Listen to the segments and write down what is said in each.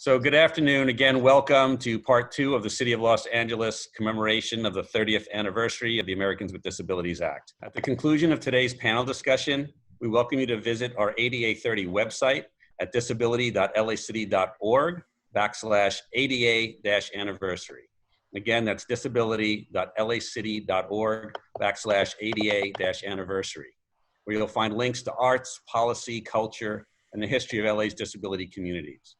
So good afternoon. Again, welcome to part 2 of the City of Los Angeles commemoration of the 30th anniversary of the Americans with Disabilities Act. At the conclusion of today's panel discussion, we welcome you to visit our ADA 30 website at disability.lacity.org/ADA-anniversary. Again, that's disability.lacity.org/ADA-anniversary, where you'll find links to arts, policy, culture, and the history of LA's disability communities.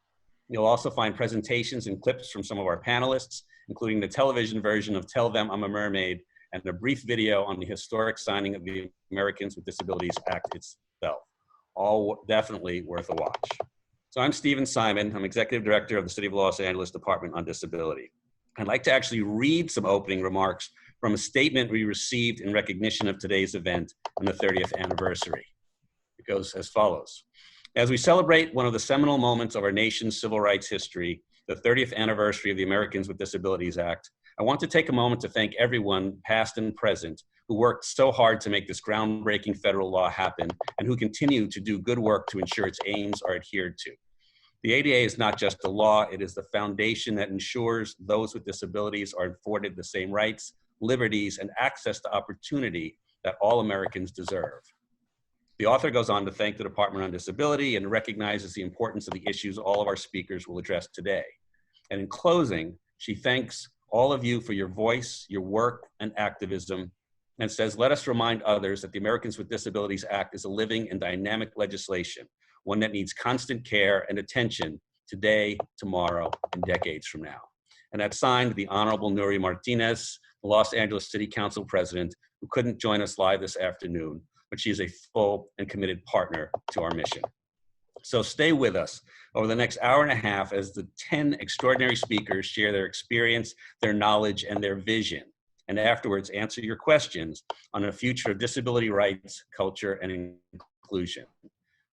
You'll also find presentations and clips from some of our panelists, including the television version of Tell Them I'm a Mermaid and a brief video on the historic signing of the Americans with Disabilities Act itself. All definitely worth a watch. So I'm Stephen Simon. I'm Executive Director of the City of Los Angeles Department on Disability. I'd like to actually read some opening remarks from a statement we received in recognition of today's event and the 30th anniversary. It goes as follows. As we celebrate one of the seminal moments of our nation's civil rights history, the 30th anniversary of the Americans with Disabilities Act, I want to take a moment to thank everyone, past and present, who worked so hard to make this groundbreaking federal law happen and who continue to do good work to ensure its aims are adhered to. The ADA is not just a law, it is the foundation that ensures those with disabilities are afforded the same rights, liberties, and access to opportunity that all Americans deserve. The author goes on to thank the Department on Disability and recognizes the importance of the issues all of our speakers will address today. And in closing, she thanks all of you for your voice, your work, and activism, and says, let us remind others that the Americans with Disabilities Act is a living and dynamic legislation, one that needs constant care and attention today, tomorrow, and decades from now. And that's signed the Honorable Nuri Martinez, the Los Angeles City Council President, who couldn't join us live this afternoon, but she is a full and committed partner to our mission. So stay with us over the next hour and a half as the 10 extraordinary speakers share their experience, their knowledge, and their vision. And afterwards, answer your questions on the future of disability rights, culture, and inclusion.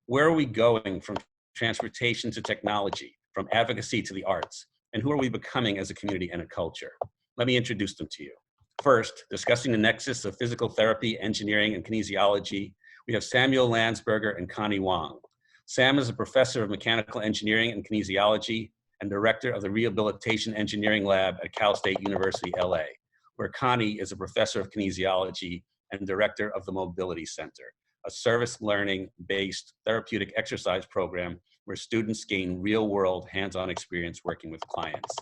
Where are we going from transportation to technology, from advocacy to the arts? And who are we becoming as a community and a culture? Let me introduce them to you. First, discussing the nexus of physical therapy, engineering, and kinesiology, we have Samuel Landsberger and Connie Wong. Sam is a professor of mechanical engineering and kinesiology and director of the Rehabilitation Engineering Lab at Cal State University, LA, where Connie is a professor of kinesiology and director of the Mobility Center, a service learning-based therapeutic exercise program where students gain real-world hands-on experience working with clients.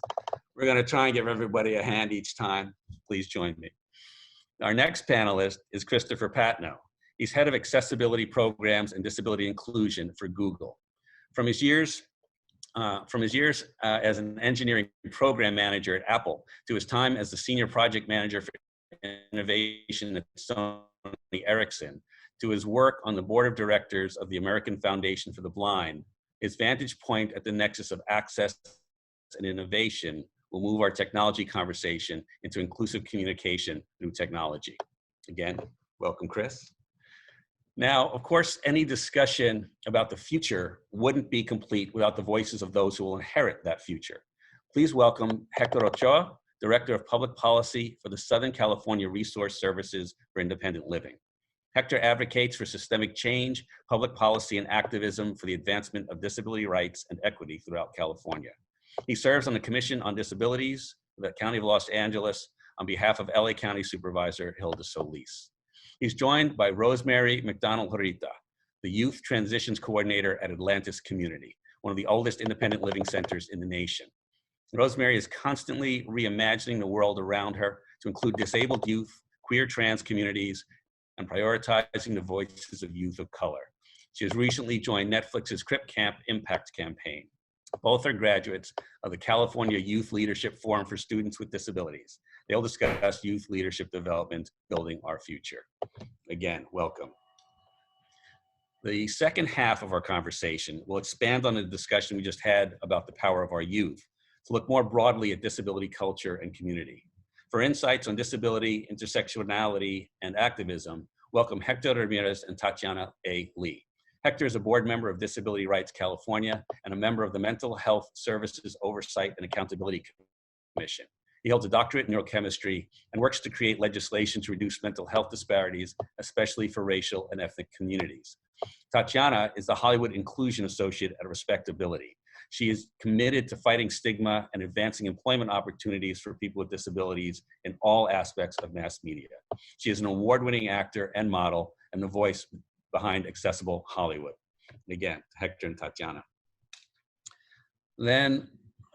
We're going to try and give everybody a hand each time. Please join me. Our next panelist is Christopher Patno. He's head of accessibility programs and disability inclusion for Google. From his years as an engineering program manager at Apple to his time as the senior project manager for innovation at Sony Ericsson, to his work on the board of directors of the American Foundation for the Blind, his vantage point at the nexus of access and innovation will move our technology conversation into inclusive communication through technology. Again, welcome, Chris. Now, of course, any discussion about the future wouldn't be complete without the voices of those who will inherit that future. Please welcome Hector Ochoa, Director of Public Policy for the Southern California Resource Services for Independent Living. Hector advocates for systemic change, public policy, and activism for the advancement of disability rights and equity throughout California. He serves on the Commission on Disabilities for the County of Los Angeles on behalf of LA County Supervisor Hilda Solis. He's joined by Rosemary McDonald-Horita, the Youth Transitions Coordinator at Atlantis Community, one of the oldest independent living centers in the nation. Rosemary is constantly reimagining the world around her to include disabled youth, queer trans communities, and prioritizing the voices of youth of color. She has recently joined Netflix's Crip Camp Impact campaign. Both are graduates of the California Youth Leadership Forum for Students with Disabilities. They'll discuss youth leadership development, building our future. Again, welcome. The second half of our conversation will expand on the discussion we just had about the power of our youth to look more broadly at disability culture and community. For insights on disability, intersectionality, and activism, welcome Hector Ramirez and Tatiana A. Lee. Hector is a board member of Disability Rights California and a member of the Mental Health Services Oversight and Accountability Commission. He holds a doctorate in neurochemistry and works to create legislation to reduce mental health disparities, especially for racial and ethnic communities. Tatiana is the Hollywood Inclusion Associate at Respectability. She is committed to fighting stigma and advancing employment opportunities for people with disabilities in all aspects of mass media. She is an award-winning actor and model and the voice behind accessible Hollywood. Again, Hector and Tatiana. Then,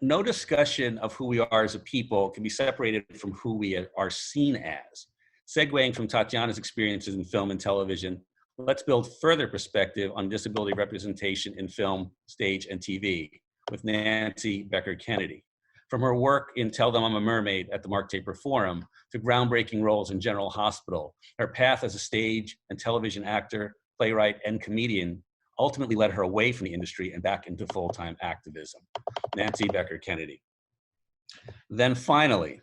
no discussion of who we are as a people can be separated from who we are seen as. Segueing from Tatiana's experiences in film and television, let's build further perspective on disability representation in film, stage, and TV with Nancy Becker Kennedy. From her work in Tell Them I'm a Mermaid at the Mark Taper Forum to groundbreaking roles in General Hospital, her path as a stage and television actor, playwright, and comedian ultimately led her away from the industry and back into full-time activism. Nancy Becker Kennedy. Then finally,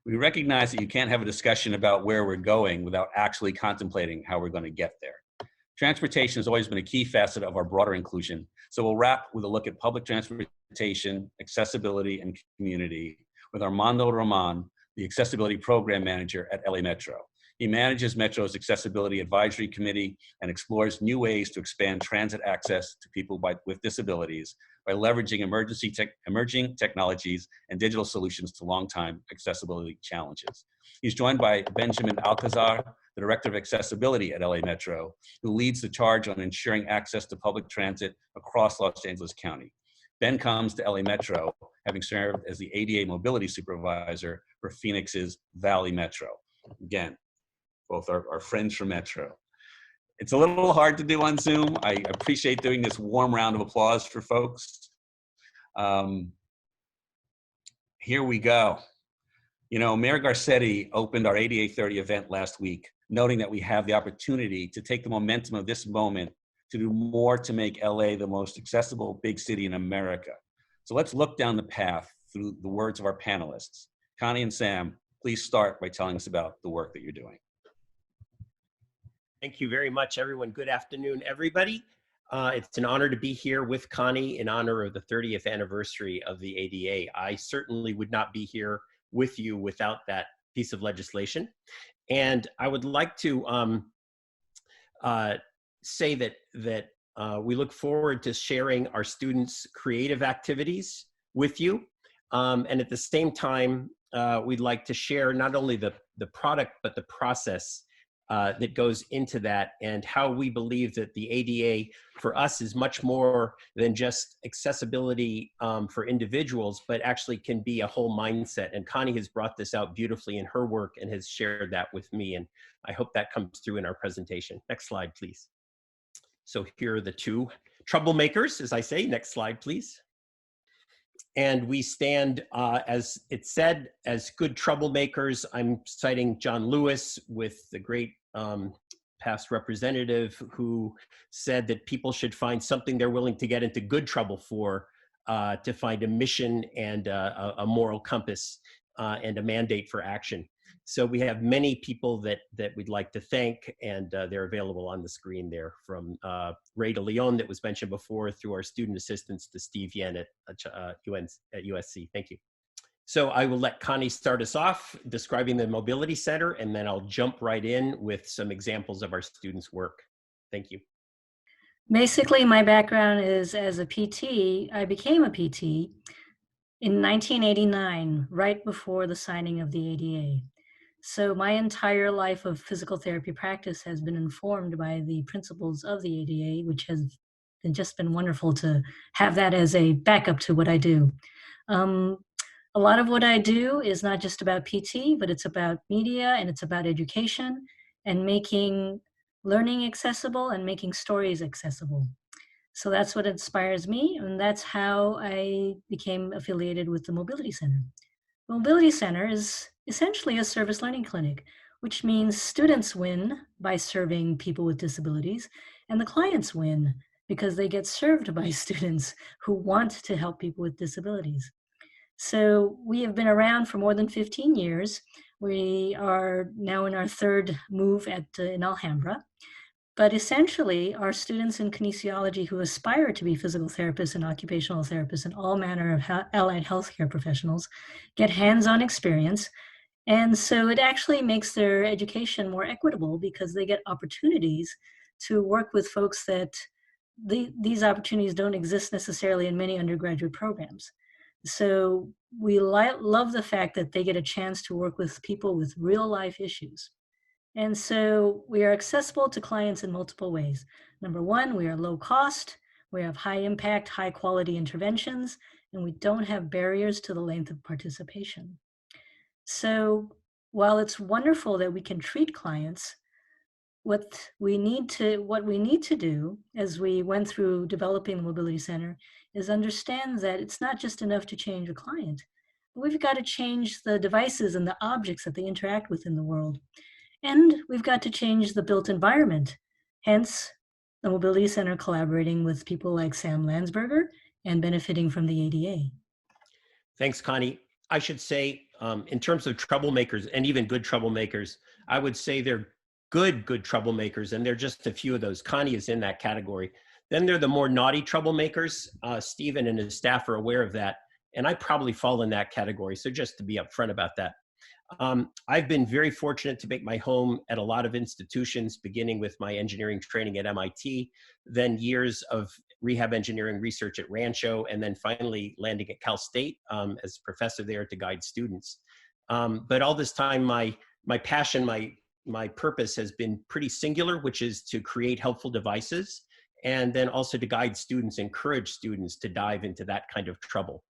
we recognize that you can't have a discussion about where we're going without actually contemplating how we're going to get there. Transportation has always been a key facet of our broader inclusion, so we'll wrap with a look at public transportation, accessibility, and community with Armando Roman, the Accessibility Program Manager at LA Metro. He manages Metro's Accessibility Advisory Committee and explores new ways to expand transit access to people with disabilities by leveraging emerging technologies and digital solutions to long-time accessibility challenges. He's joined by Benjamin Alcazar, the Director of Accessibility at LA Metro, who leads the charge on ensuring access to public transit across Los Angeles County. Ben comes to LA Metro, having served as the ADA Mobility Supervisor for Phoenix's Valley Metro. Again, both are friends from Metro. It's a little hard to do on Zoom. I appreciate doing this warm round of applause for folks. Here we go. You know, Mayor Garcetti opened our ADA 30 event last week, noting that we have the opportunity to take the momentum of this moment to do more to make LA the most accessible big city in America. So let's look down the path through the words of our panelists. Connie and Sam, please start by telling us about the work that you're doing. Thank you very much, everyone. Good afternoon, everybody. It's an honor to be here with Connie in honor of the 30th anniversary of the ADA. I certainly would not be here with you without that piece of legislation. And I would like to say that we look forward to sharing our students' creative activities with you. And at the same time, we'd like to share not only the product, but the process that goes into that, and how we believe that the ADA for us is much more than just accessibility for individuals, but actually can be a whole mindset. And Connie has brought this out beautifully in her work and has shared that with me. And I hope that comes through in our presentation. Next slide, please. So here are the two troublemakers, as I say. Next slide, please. And we stand, as it said, as good troublemakers. I'm citing John Lewis, with the great past representative, who said that people should find something they're willing to get into good trouble for, to find a mission and a moral compass and a mandate for action. So we have many people that we'd like to thank, and they're available on the screen there, from Ray de Leon that was mentioned before, through our student assistants, to Steve Yen at USC. Thank you. So I will let Connie start us off describing the Mobility Center, and then I'll jump right in with some examples of our students' work. Thank you. Basically, my background is as a PT. I became a PT in 1989, right before the signing of the ADA. So my entire life of physical therapy practice has been informed by the principles of the ADA, which has just been wonderful to have that as a backup to what I do. A lot of what I do is not just about PT, but it's about media, and it's about education and making learning accessible and making stories accessible. So that's what inspires me, and that's how I became affiliated with the Mobility Center. The Mobility Center is essentially a service learning clinic, which means students win by serving people with disabilities, and the clients win because they get served by students who want to help people with disabilities. So we have been around for more than 15 years. We are now in our third move in Alhambra. But essentially, our students in kinesiology who aspire to be physical therapists and occupational therapists and all manner of allied healthcare professionals get hands-on experience. And so it actually makes their education more equitable, because they get opportunities to work with folks that these opportunities don't exist necessarily in many undergraduate programs. So we love the fact that they get a chance to work with people with real life issues. And so we are accessible to clients in multiple ways. Number one, we are low cost, we have high impact, high quality interventions, and we don't have barriers to the length of participation. So while it's wonderful that we can treat clients, what we need to do as we went through developing the Mobility Center is understand that it's not just enough to change a client. We've got to change the devices and the objects that they interact with in the world. And we've got to change the built environment. Hence, the Mobility Center collaborating with people like Sam Landsberger and benefiting from the ADA. Thanks, Connie. I should say, in terms of troublemakers and even good troublemakers, I would say they're good troublemakers, and they're just a few of those. Connie is in that category. Then there are the more naughty troublemakers. Stephen and his staff are aware of that, and I probably fall in that category. So just to be upfront about that. I've been very fortunate to make my home at a lot of institutions, beginning with my engineering training at MIT, then years of rehab engineering research at Rancho, and then finally landing at Cal State as professor there to guide students. But all this time, my passion, my purpose has been pretty singular, which is to create helpful devices, and then also to guide students, encourage students to dive into that kind of trouble.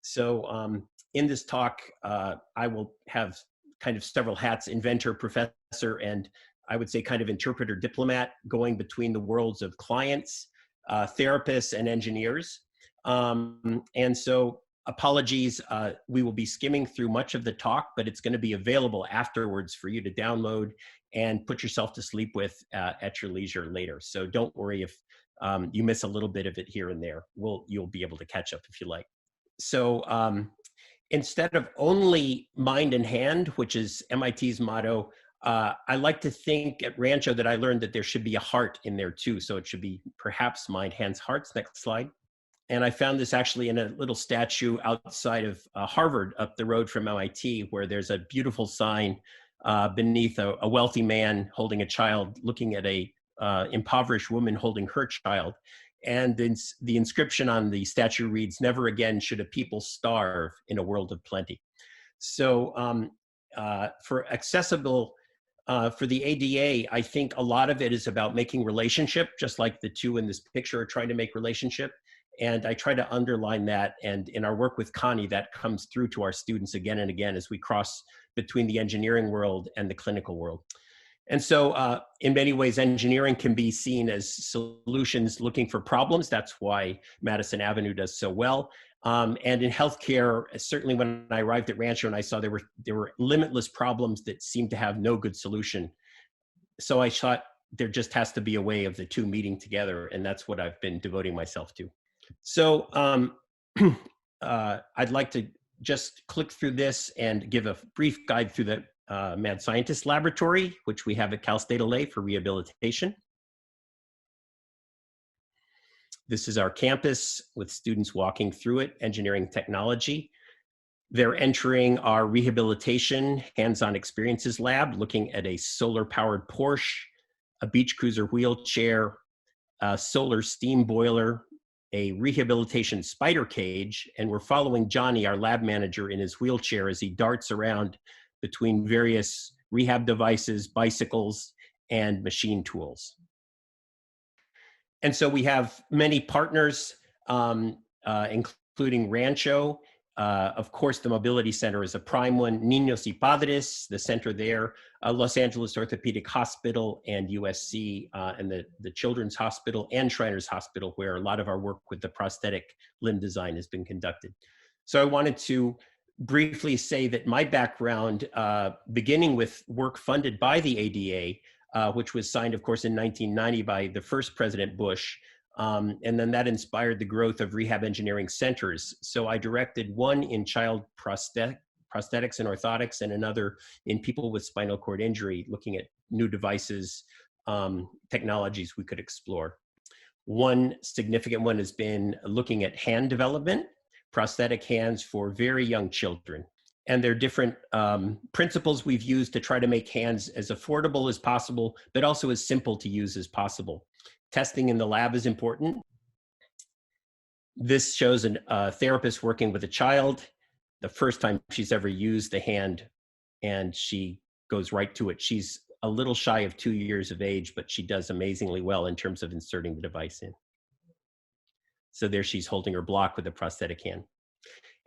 So in this talk, I will have kind of several hats: inventor, professor, and I would say kind of interpreter, diplomat, going between the worlds of clients, therapists, and engineers. And so apologies, we will be skimming through much of the talk, but it's going to be available afterwards for you to download and put yourself to sleep with at your leisure later. So don't worry if you miss a little bit of it here and there. You'll be able to catch up if you like. So instead of only mind and hand, which is MIT's motto, I like to think at Rancho that I learned that there should be a heart in there too. So it should be perhaps mind, hands, hearts. Next slide. And I found this actually in a little statue outside of Harvard up the road from MIT, where there's a beautiful sign beneath a wealthy man holding a child, looking at a impoverished woman holding her child. And the inscription on the statue reads, "Never again should a people starve in a world of plenty." So for accessible, for the ADA, I think a lot of it is about making relationship, just like the two in this picture are trying to make relationship. And I try to underline that. And in our work with Connie, that comes through to our students again and again as we cross between the engineering world and the clinical world. And so in many ways, engineering can be seen as solutions looking for problems. That's why Madison Avenue does so well. And in healthcare, certainly when I arrived at Rancho and I saw there were limitless problems that seemed to have no good solution. So I thought there just has to be a way of the two meeting together. And that's what I've been devoting myself to. So I'd like to just click through this and give a brief guide through the Mad Scientist Laboratory, which we have at Cal State LA for rehabilitation. This is our campus with students walking through it, engineering technology. They're entering our rehabilitation hands-on experiences lab, looking at a solar-powered Porsche, a beach cruiser wheelchair, a solar steam boiler, a rehabilitation spider cage, and we're following Johnny, our lab manager, in his wheelchair as he darts around between various rehab devices, bicycles, and machine tools. And so we have many partners, including Rancho. Of course, the Mobility Center is a prime one. Niños y Padres, the center there, Los Angeles Orthopedic Hospital and USC, and the Children's Hospital and Shriners Hospital, where a lot of our work with the prosthetic limb design has been conducted. So I wanted to briefly say that my background, beginning with work funded by the ADA, which was signed, of course, in 1990 by the first President Bush, and then that inspired the growth of rehab engineering centers. So I directed one in child prosthetics and orthotics, and another in people with spinal cord injury, looking at new devices, technologies we could explore. One significant one has been looking at hand development, prosthetic hands for very young children. And there are different principles we've used to try to make hands as affordable as possible, but also as simple to use as possible. testing in the lab is important. This shows a therapist working with a child, the first time she's ever used the hand, and she goes right to it. She's a little shy of 2 years of age, but she does amazingly well in terms of inserting the device in. So there she's holding her block with a prosthetic hand.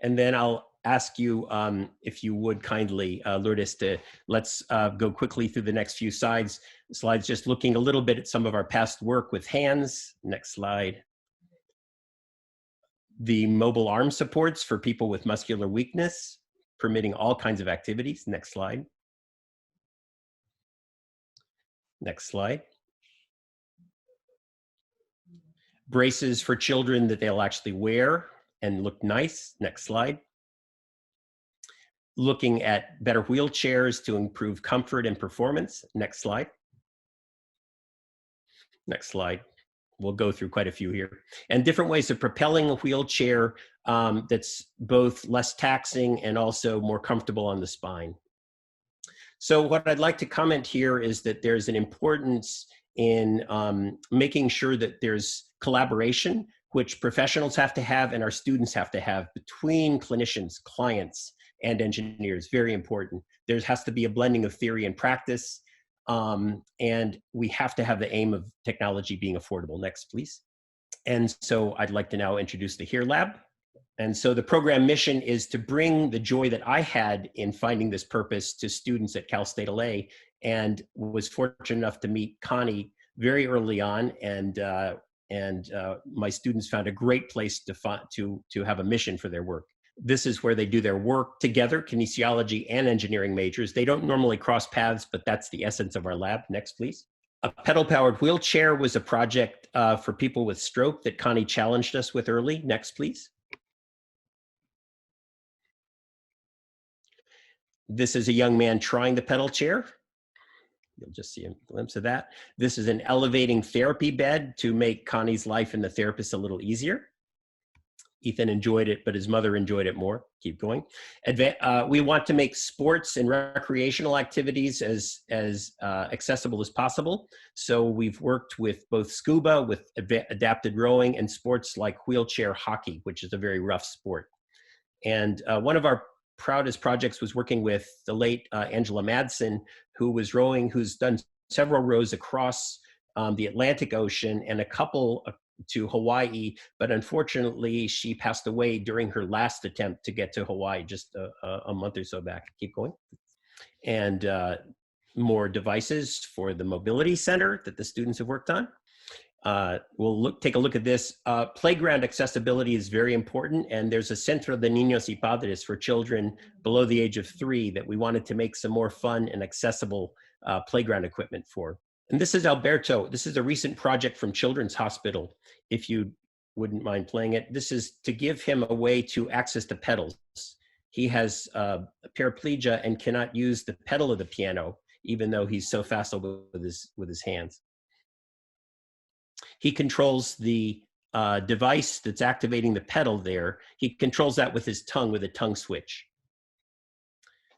And then I'll ask you, if you would kindly, Lourdes, let's go quickly through the next few slides, just looking a little bit at some of our past work with hands. Next slide. The mobile arm supports for people with muscular weakness, permitting all kinds of activities. Next slide. Next slide. Braces for children that they'll actually wear and look nice. Next slide. Looking at better wheelchairs to improve comfort and performance. Next slide. Next slide. We'll go through quite a few here. And different ways of propelling a wheelchair that's both less taxing and also more comfortable on the spine. So what I'd like to comment here is that there's an importance in making sure that there's collaboration, which professionals have to have and our students have to have between clinicians, clients, and engineers. Very important. There has to be a blending of theory and practice, and we have to have the aim of technology being affordable. Next, please. And so I'd like to now introduce the HERE Lab. And so the program mission is to bring the joy that I had in finding this purpose to students at Cal State LA, and was fortunate enough to meet Connie very early on, and my students found a great place to have a mission for their work. This is where they do their work together, kinesiology and engineering majors. They don't normally cross paths, but that's the essence of our lab. Next, please. A pedal-powered wheelchair was a project for people with stroke that Connie challenged us with early. Next, please. This is a young man trying the pedal chair. You'll just see a glimpse of that. This is an elevating therapy bed to make Connie's life and the therapist a little easier. Ethan enjoyed it, but his mother enjoyed it more. Keep going. We want to make sports and recreational activities as accessible as possible. So we've worked with both scuba, with adapted rowing, and sports like wheelchair hockey, which is a very rough sport. And one of our proudest projects was working with the late Angela Madsen, who's done several rows across the Atlantic Ocean and a couple to Hawaii, but unfortunately she passed away during her last attempt to get to Hawaii just a month or so back. Keep going. And more devices for the mobility center that the students have worked on. We'll take a look at this. Playground accessibility is very important, and there's a Centro de Niños y Padres for children below the age of 3 that we wanted to make some more fun and accessible playground equipment for. And this is Alberto. This is a recent project from Children's Hospital, if you wouldn't mind playing it. This is to give him a way to access the pedals. He has a paraplegia and cannot use the pedal of the piano, even though he's so facile with his hands. He controls the device that's activating the pedal there. He controls that with his tongue, with a tongue switch.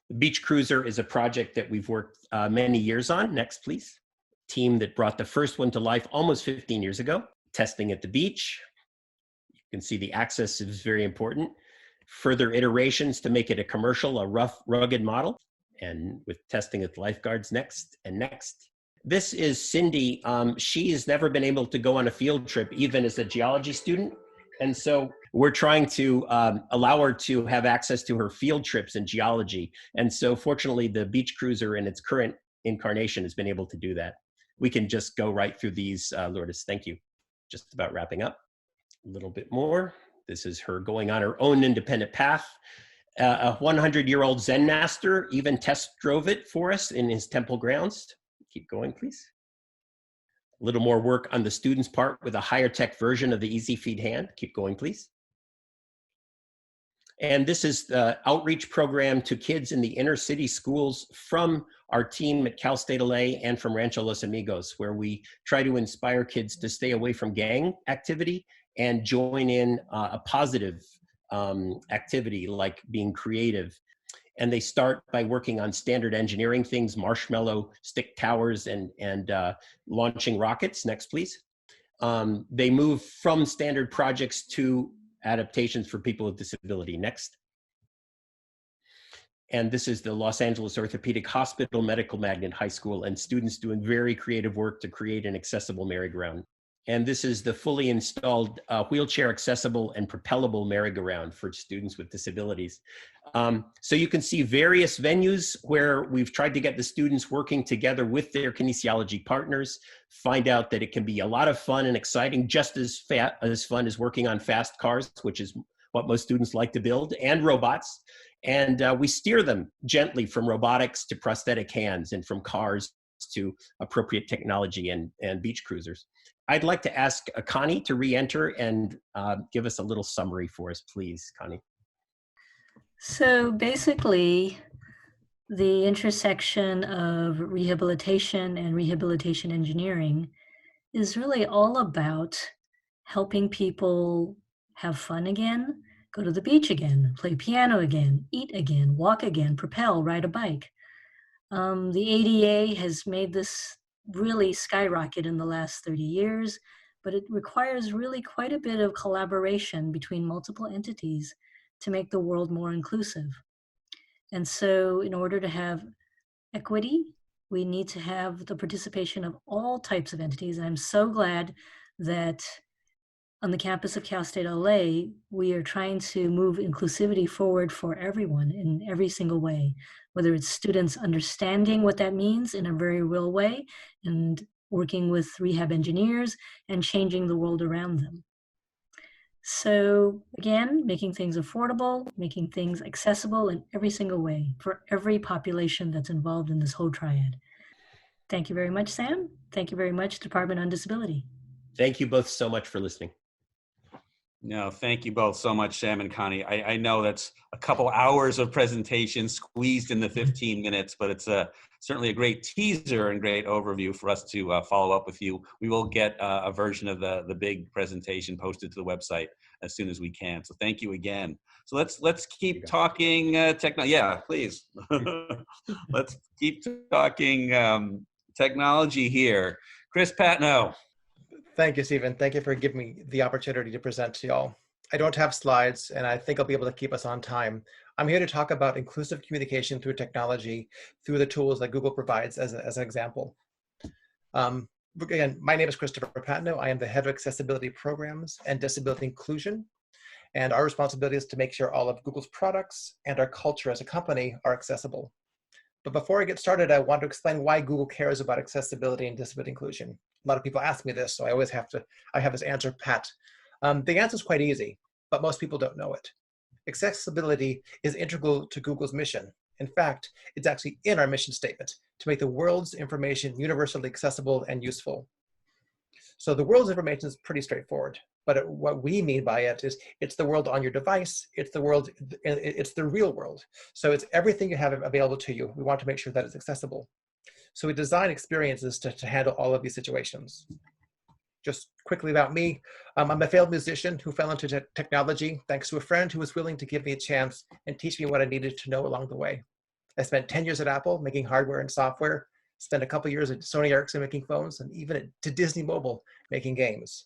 The Beach Cruiser is a project that we've worked many years on. Next, please. Team that brought the first one to life almost 15 years ago. Testing at the beach. You can see the access is very important. Further iterations to make it a commercial, a rough, rugged model. And with testing at the lifeguards, next and next. This is Cindy. She has never been able to go on a field trip, even as a geology student. And so we're trying to allow her to have access to her field trips in geology. And so fortunately, the Beach Cruiser in its current incarnation has been able to do that. We can just go right through these, Lourdes. Thank you. Just about wrapping up. A little bit more. This is her going on her own independent path. A 100-year-old Zen master even test drove it for us in his temple grounds. Keep going, please. A little more work on the student's part with a higher tech version of the Easy Feed hand. Keep going, please. And this is the outreach program to kids in the inner city schools from our team at Cal State LA and from Rancho Los Amigos, where we try to inspire kids to stay away from gang activity and join in a positive activity like being creative. And they start by working on standard engineering things, marshmallow stick towers and launching rockets. Next, please. they move from standard projects to adaptations for people with disability. Next. And this is the Los Angeles Orthopedic Hospital Medical Magnet High School, and students doing very creative work to create an accessible merry-go-round. And this is the fully installed wheelchair accessible and propellable merry-go-round for students with disabilities. So you can see various venues where we've tried to get the students working together with their kinesiology partners, find out that it can be a lot of fun and exciting, just as fun as working on fast cars, which is what most students like to build, and robots. And we steer them gently from robotics to prosthetic hands and from cars to appropriate technology and beach cruisers. I'd like to ask Connie to re-enter and give us a little summary for us, please, Connie. So basically, the intersection of rehabilitation and rehabilitation engineering is really all about helping people have fun again, go to the beach again, play piano again, eat again, walk again, propel, ride a bike. The ADA has made this really skyrocket in the last 30 years, but it requires really quite a bit of collaboration between multiple entities to make the world more inclusive. And so in order to have equity, we need to have the participation of all types of entities. And I'm so glad that on the campus of Cal State LA, we are trying to move inclusivity forward for everyone in every single way, whether it's students understanding what that means in a very real way and working with rehab engineers and changing the world around them. So again, making things affordable, making things accessible in every single way for every population that's involved in this whole triad. Thank you very much, Sam. Thank you very much, Department on Disability. Thank you both so much for listening. No, thank you both so much, Sam and Connie. I know that's a couple hours of presentation squeezed in the 15 minutes, but it's certainly a great teaser and great overview for us to follow up with you. We will get a version of the big presentation posted to the website as soon as we can. So thank you again. So let's keep talking technology. Yeah, please. Let's keep talking technology here. Chris Patno. Thank you, Stephen. Thank you for giving me the opportunity to present to y'all. I don't have slides, and I think I'll be able to keep us on time. I'm here to talk about inclusive communication through technology, through the tools that Google provides as an example. Again, my name is Christopher Patno. I am the head of accessibility programs and disability inclusion. And our responsibility is to make sure all of Google's products and our culture as a company are accessible. But before I get started, I want to explain why Google cares about accessibility and disability inclusion. A lot of people ask me this, so I always have this answer pat. The answer is quite easy, but most people don't know it. Accessibility is integral to Google's mission. In fact, it's actually in our mission statement to make the world's information universally accessible and useful. So the world's information is pretty straightforward, but what we mean by it is it's the world on your device, it's the world, it's the real world. So it's everything you have available to you. We want to make sure that it's accessible. So we design experiences to handle all of these situations. Just quickly about me, I'm a failed musician who fell into technology thanks to a friend who was willing to give me a chance and teach me what I needed to know along the way. I spent 10 years at Apple making hardware and software, spent a couple years at Sony Ericsson making phones, and even to Disney Mobile making games.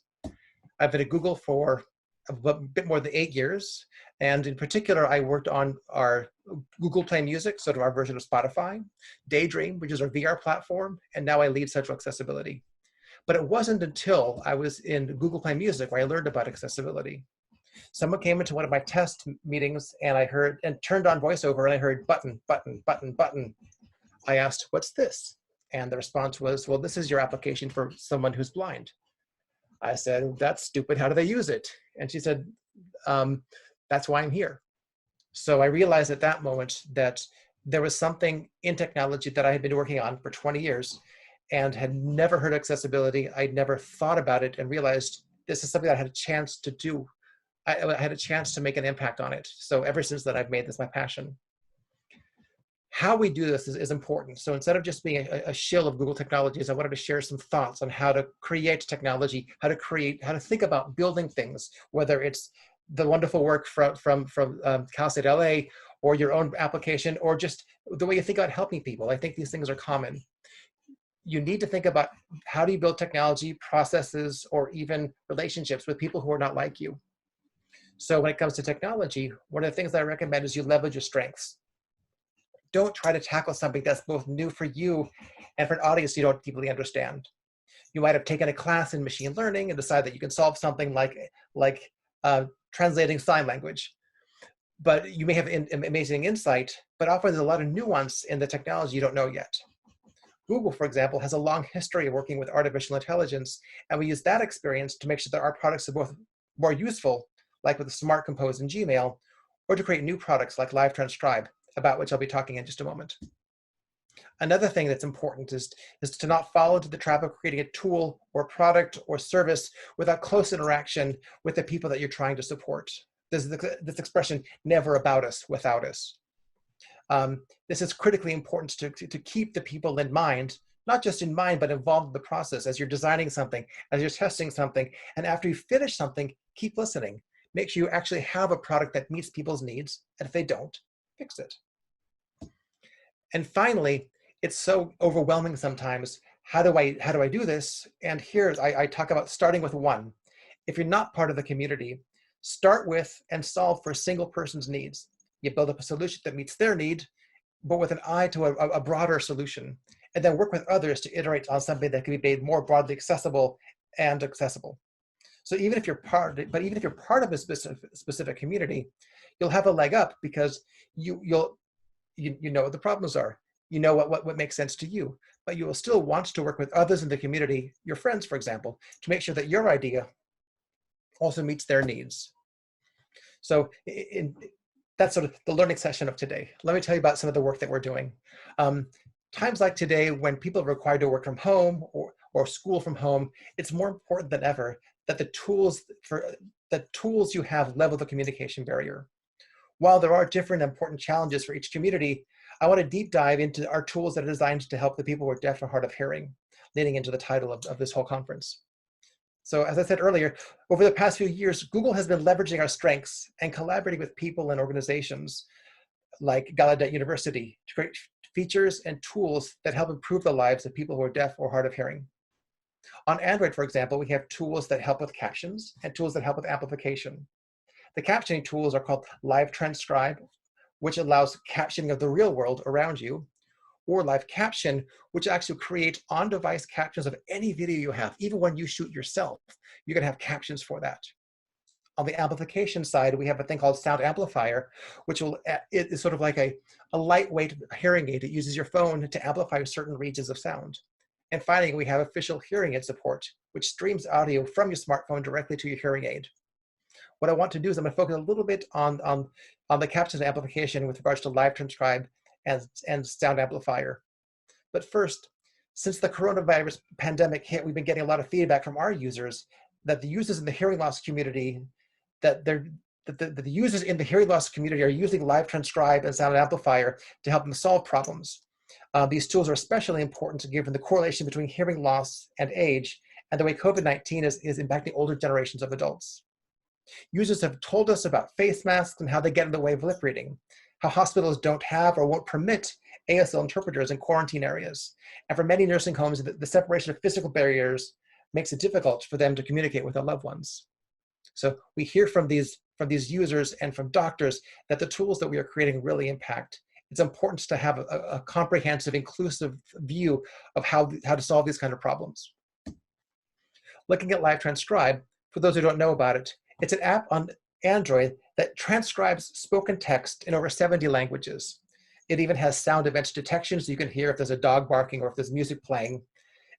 I've been at Google for a bit more than 8 years. And in particular, I worked on our Google Play Music, sort of our version of Spotify, Daydream, which is our VR platform, and now I lead Central Accessibility. But it wasn't until I was in Google Play Music where I learned about accessibility. Someone came into one of my test meetings and I heard, and turned on VoiceOver and I heard button, button, button, button. I asked, what's this? And the response was, well, this is your application for someone who's blind. I said, that's stupid, how do they use it? And she said, that's why I'm here. So I realized at that moment that there was something in technology that I had been working on for 20 years and had never heard of accessibility. I'd never thought about it and realized this is something that I had a chance to do. I had a chance to make an impact on it. So ever since then, I've made this my passion. How we do this is important. So instead of just being a shill of Google technologies, I wanted to share some thoughts on how to create technology, how to think about building things, whether it's the wonderful work from Cal State LA or your own application, or just the way you think about helping people. I think these things are common. you need to think about how do you build technology, processes, or even relationships with people who are not like you. So when it comes to technology, one of the things that I recommend is you leverage your strengths. Don't try to tackle something that's both new for you and for an audience you don't deeply understand. You might have taken a class in machine learning and decide that you can solve something like translating sign language. But you may have amazing insight, but often there's a lot of nuance in the technology you don't know yet. Google, for example, has a long history of working with artificial intelligence, and we use that experience to make sure that our products are both more useful, like with the Smart Compose in Gmail, or to create new products like Live Transcribe, about which I'll be talking in just a moment. Another thing that's important is to not fall into the trap of creating a tool or product or service without close interaction with the people that you're trying to support. This expression, never about us, without us. This is critically important to keep the people in mind, not just in mind, but involved in the process as you're designing something, as you're testing something, and after you finish something, keep listening. Make sure you actually have a product that meets people's needs, and if they don't, fix it. And finally, it's so overwhelming sometimes. How do I do this? And here I talk about starting with one. If you're not part of the community, start with and solve for a single person's needs. You build up a solution that meets their need, but with an eye to a broader solution, and then work with others to iterate on something that can be made more broadly accessible and accessible. So even if you're part of a specific community, you'll have a leg up because you know what the problems are. You know what makes sense to you, but you will still want to work with others in the community, your friends, for example, to make sure that your idea also meets their needs. So that's sort of the learning session of today. Let me tell you about some of the work that we're doing. Times like today, when people are required to work from home or school from home, it's more important than ever that the tools you have level the communication barrier. While there are different important challenges for each community, I want to deep dive into our tools that are designed to help the people who are deaf or hard of hearing, leading into the title of this whole conference. So as I said earlier, over the past few years, Google has been leveraging our strengths and collaborating with people and organizations like Gallaudet University to create features and tools that help improve the lives of people who are deaf or hard of hearing. On Android, for example, we have tools that help with captions and tools that help with amplification. The captioning tools are called Live Transcribe, which allows captioning of the real world around you, or Live Caption, which actually create on-device captions of any video you have. Even when you shoot yourself, you can have captions for that. On the amplification side, we have a thing called Sound Amplifier, which is sort of like a lightweight hearing aid. It uses your phone to amplify certain regions of sound. And finally, we have official hearing aid support, which streams audio from your smartphone directly to your hearing aid. What I want to do is I'm going to focus a little bit on the captions amplification with regards to Live Transcribe and Sound Amplifier. But first, since the coronavirus pandemic hit, we've been getting a lot of feedback from our users that the users in the hearing loss community, the users in the hearing loss community are using Live Transcribe and Sound Amplifier to help them solve problems. These tools are especially important given the correlation between hearing loss and age and the way COVID-19 is impacting older generations of adults. Users have told us about face masks and how they get in the way of lip reading, how hospitals don't have or won't permit ASL interpreters in quarantine areas. And for many nursing homes, the separation of physical barriers makes it difficult for them to communicate with their loved ones. So we hear from these users and from doctors that the tools that we are creating really impact. It's important to have a comprehensive, inclusive view of how to solve these kind of problems. Looking at Live Transcribe, for those who don't know about it, it's an app on Android that transcribes spoken text in over 70 languages. It even has sound events detection, so you can hear if there's a dog barking or if there's music playing.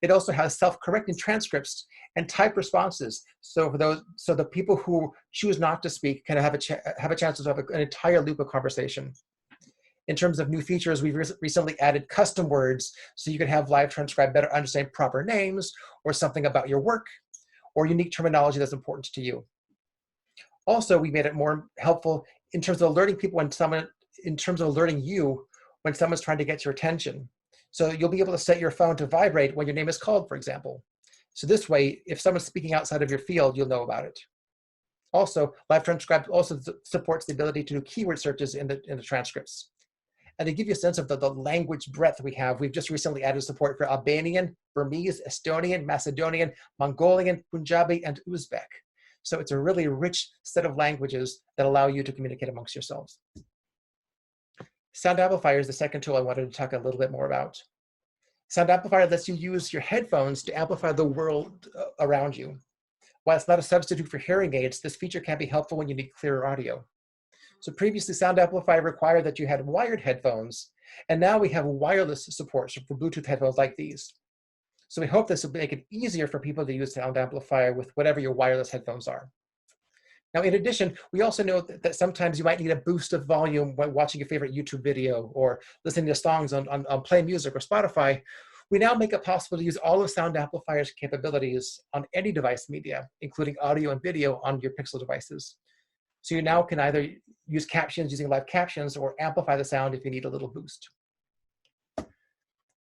It also has self-correcting transcripts and typed responses. So the people who choose not to speak can have a chance to have an entire loop of conversation. In terms of new features, we've recently added custom words, so you can have Live Transcribe better understand proper names or something about your work or unique terminology that's important to you. Also, we made it more helpful in terms of alerting people in terms of alerting you when someone's trying to get your attention. So you'll be able to set your phone to vibrate when your name is called, for example. So this way, if someone's speaking outside of your field, you'll know about it. Also, Live Transcribe also supports the ability to do keyword searches in the transcripts. And to give you a sense of the language breadth we have, we've just recently added support for Albanian, Burmese, Estonian, Macedonian, Mongolian, Punjabi, and Uzbek. So it's a really rich set of languages that allow you to communicate amongst yourselves. Sound amplifier is the second tool I wanted to talk a little bit more about. Sound amplifier lets you use your headphones to amplify the world around you. While it's not a substitute for hearing aids, this feature can be helpful when you need clearer audio. So previously, sound amplifier required that you had wired headphones, and now we have wireless support for Bluetooth headphones like these. So we hope this will make it easier for people to use sound amplifier with whatever your wireless headphones are. Now, in addition, we also know that sometimes you might need a boost of volume when watching your favorite YouTube video or listening to songs on Play Music or Spotify. We now make it possible to use all of sound amplifier's capabilities on any device media, including audio and video on your Pixel devices. So you now can either use captions using live captions or amplify the sound if you need a little boost.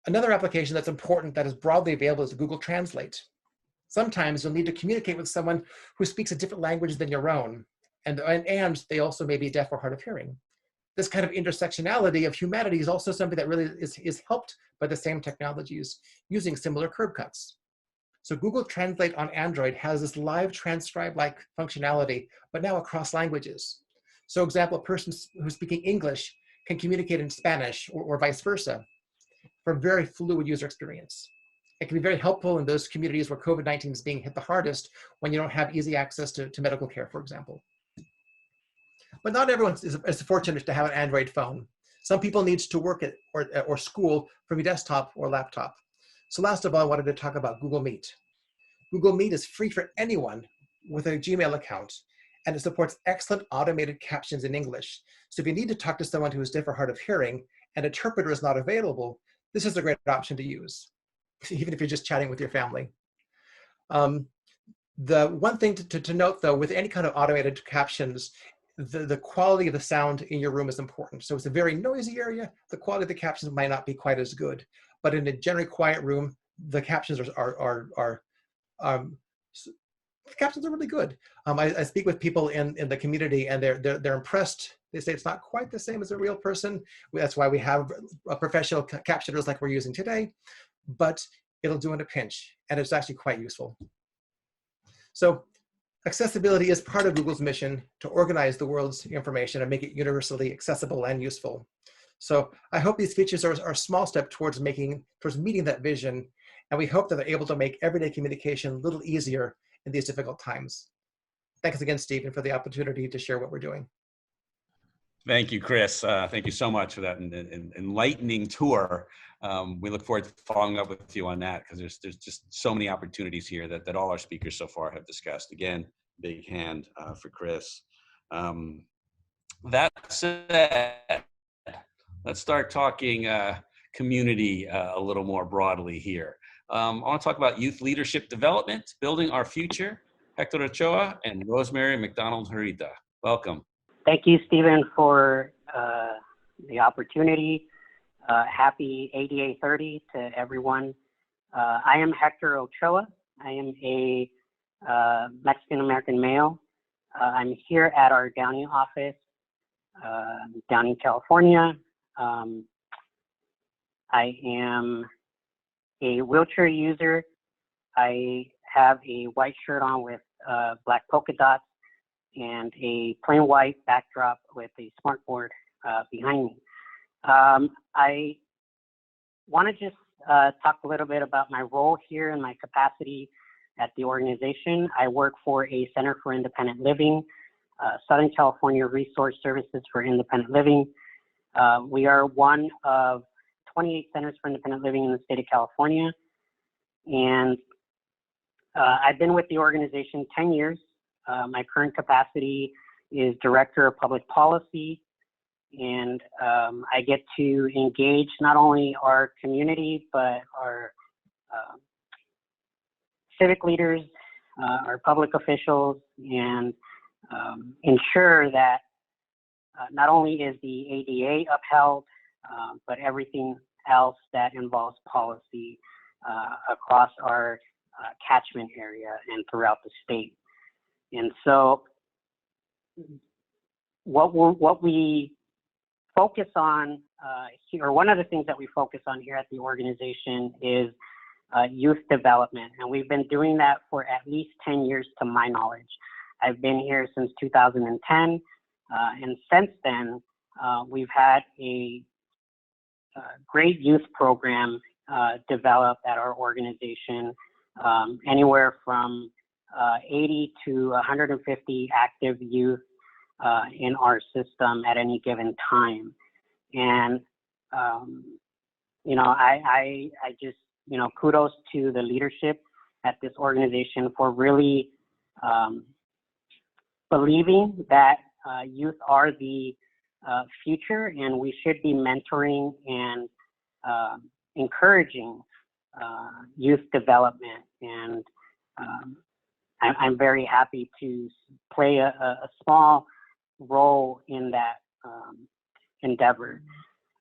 Another application that's important that is broadly available is Google Translate. Sometimes you'll need to communicate with someone who speaks a different language than your own, and they also may be deaf or hard of hearing. This kind of intersectionality of humanity is also something that really is helped by the same technologies using similar curb cuts. So Google Translate on Android has this live transcribe-like functionality, but now across languages. So example, a person who's speaking English can communicate in Spanish or vice versa for a very fluid user experience. It can be very helpful in those communities where COVID-19 is being hit the hardest when you don't have easy access to medical care, for example. But not everyone is fortunate to have an Android phone. Some people need to work at or school from your desktop or laptop. So last of all, I wanted to talk about Google Meet. Google Meet is free for anyone with a Gmail account, and it supports excellent automated captions in English. So if you need to talk to someone who is deaf or hard of hearing and an interpreter is not available, this is a great option to use, even if you're just chatting with your family. The one thing to note, though, with any kind of automated captions, the quality of the sound in your room is important. So it's a very noisy area, the quality of the captions might not be quite as good. But in a generally quiet room, the captions are really good. I speak with people in the community, and they're impressed. They say it's not quite the same as a real person. That's why we have professional captioners like we're using today, but it'll do in a pinch, and it's actually quite useful. So accessibility is part of Google's mission to organize the world's information and make it universally accessible and useful. So I hope these features are a small step towards meeting that vision, and we hope that they're able to make everyday communication a little easier in these difficult times. Thanks again, Stephen, for the opportunity to share what we're doing. Thank you, Chris. Thank you so much for that enlightening tour. We look forward to following up with you on that, because there's just so many opportunities here that all our speakers so far have discussed. Again, big hand for Chris. That said, let's start talking community a little more broadly here. I want to talk about youth leadership development, building our future. Hector Ochoa and Rosemary McDonald-Harita. Welcome. Thank you, Stephen, for the opportunity. Happy ADA 30 to everyone. I am Hector Ochoa. I am a Mexican-American male. I'm here at our Downey office, Downey, California. I am a wheelchair user. I have a white shirt on with black polka dots and a plain white backdrop with a smartboard behind me. I want to just talk a little bit about my role here and my capacity at the organization. I work for a Center for Independent Living, Southern California Resource Services for Independent Living. We are one of 28 centers for independent living in the state of California. And I've been with the organization 10 years. My current capacity is Director of Public Policy, and I get to engage not only our community, but our civic leaders, our public officials, and ensure that not only is the ADA upheld, but everything else that involves policy across our catchment area and throughout the state. And so what we focus on or one of the things that we focus on here at the organization is youth development. And we've been doing that for at least 10 years to my knowledge. I've been here since 2010. And since then, we've had a great youth program developed at our organization, anywhere from 80 to 150 active youth in our system at any given time. And, you know, I just, you know, kudos to the leadership at this organization for really believing that youth are the future, and we should be mentoring and encouraging youth development. And I'm very happy to play a small role in that endeavor.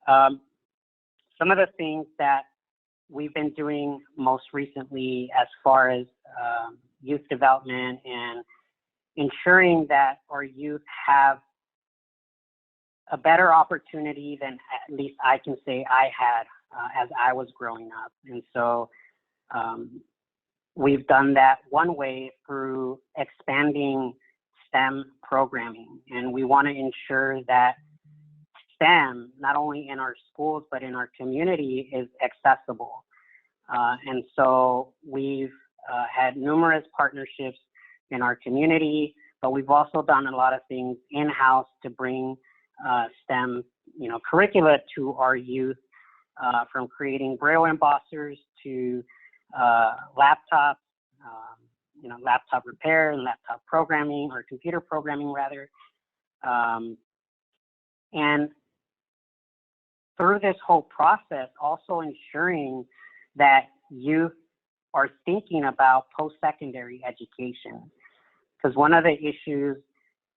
Some of the things that we've been doing most recently as far as youth development and ensuring that our youth have a better opportunity than at least I can say I had as I was growing up. And so we've done that one way through expanding STEM programming. And we want to ensure that STEM, not only in our schools, but in our community, is accessible. And so we've had numerous partnerships in our community, but we've also done a lot of things in-house to bring STEM, you know, curricula to our youth, from creating Braille embossers to laptops, you know, laptop repair and laptop programming, or computer programming rather. And through this whole process, also ensuring that youth are thinking about post-secondary education. Because one of the issues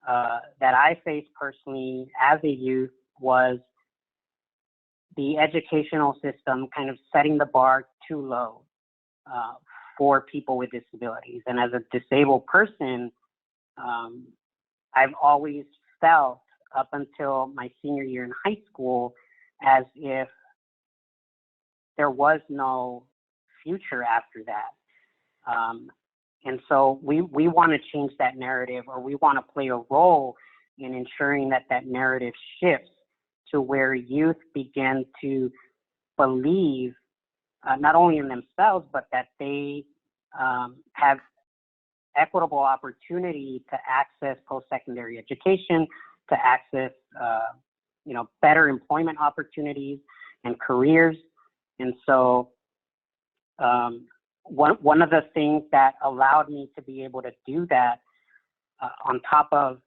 that I faced personally as a youth was the educational system kind of setting the bar too low for people with disabilities. And as a disabled person, I've always felt up until my senior year in high school as if there was no future after that. And so we want to change that narrative, or we want to play a role in ensuring that that narrative shifts to where youth begin to believe not only in themselves, but that they have equitable opportunity to access post-secondary education, to access you know, better employment opportunities and careers. And so one of the things that allowed me to be able to do that, on top of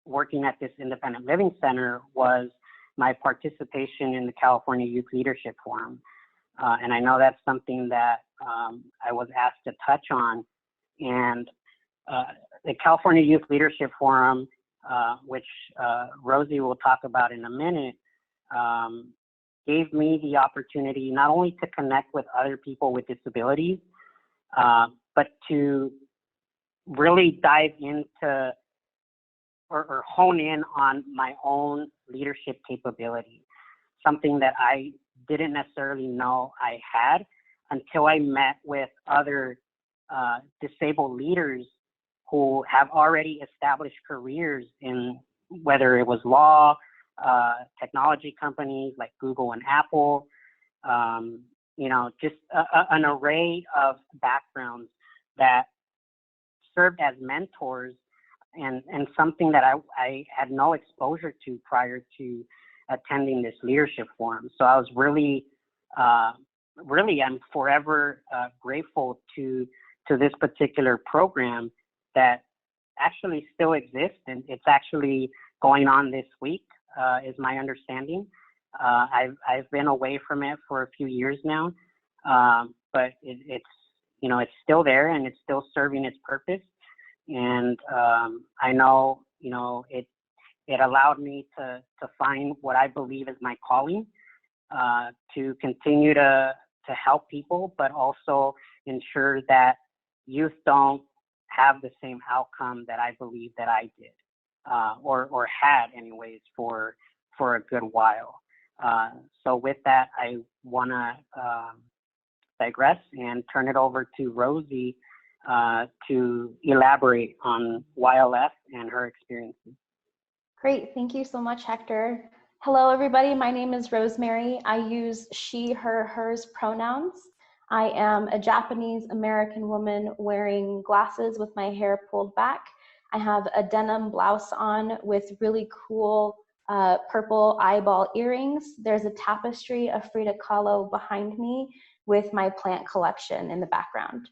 working at this independent living center, was my participation in the California Youth Leadership Forum. And I know that's something that I was asked to touch on. And the California Youth Leadership Forum, which Rosie will talk about in a minute, gave me the opportunity not only to connect with other people with disabilities, but to really dive into or hone in on my own leadership capability, something that I didn't necessarily know I had until I met with other disabled leaders who have already established careers in, whether it was law, technology companies like Google and Apple, you know, just an array of backgrounds that served as mentors, and something that I had no exposure to prior to attending this leadership forum. So I was really, I'm forever grateful to this particular program that actually still exists, and it's actually going on this week, is my understanding. I've been away from it for a few years now, but it's, you know, it's still there and it's still serving its purpose. And I know, you know, it allowed me to find what I believe is my calling, to continue to help people, but also ensure that youth don't have the same outcome that I believe that I did, or had anyways, for for a good while. So with that, I want to digress and turn it over to Rosie to elaborate on YLF and her experiences. Great, thank you so much, Hector. Hello, everybody. My name is Rosemary. I use she, her, hers pronouns. I am a Japanese American woman wearing glasses with my hair pulled back. I have a denim blouse on with really cool purple eyeball earrings. There's a tapestry of Frida Kahlo behind me with my plant collection in the background.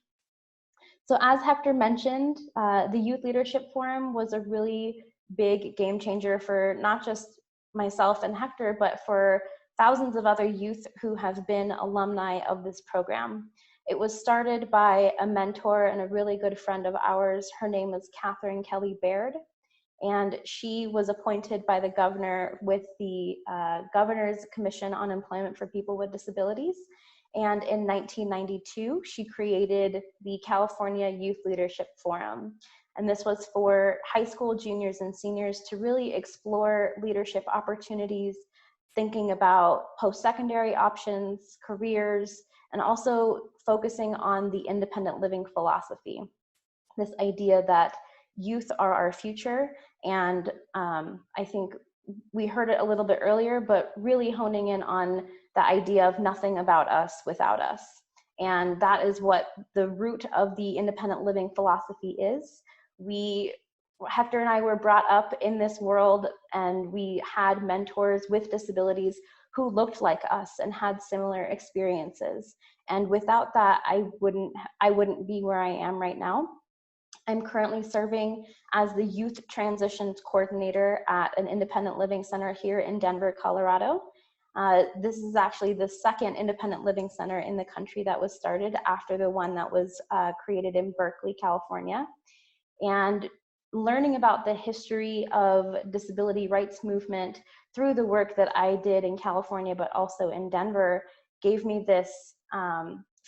So as Hector mentioned, the Youth Leadership Forum was a really big game changer for not just myself and Hector, but for thousands of other youth who have been alumni of this program. It was started by a mentor and a really good friend of ours. Her name is Catherine Kelly Baird, and she was appointed by the governor with the Governor's Commission on Employment for People with Disabilities. And in 1992, she created the California Youth Leadership Forum. And this was for high school juniors and seniors to really explore leadership opportunities, thinking about post-secondary options, careers, and also focusing on the independent living philosophy. This idea that youth are our future. And I think we heard it a little bit earlier, but really honing in on the idea of nothing about us without us. And that is what the root of the independent living philosophy is. Hector and I were brought up in this world, and we had mentors with disabilities who looked like us and had similar experiences. And without that, I wouldn't be where I am right now. I'm currently serving as the Youth Transitions Coordinator at an independent living center here in Denver, Colorado. This is actually the second independent living center in the country that was started after the one that was created in Berkeley, California. And learning about the history of disability rights movement through the work that I did in California, but also in Denver, gave me this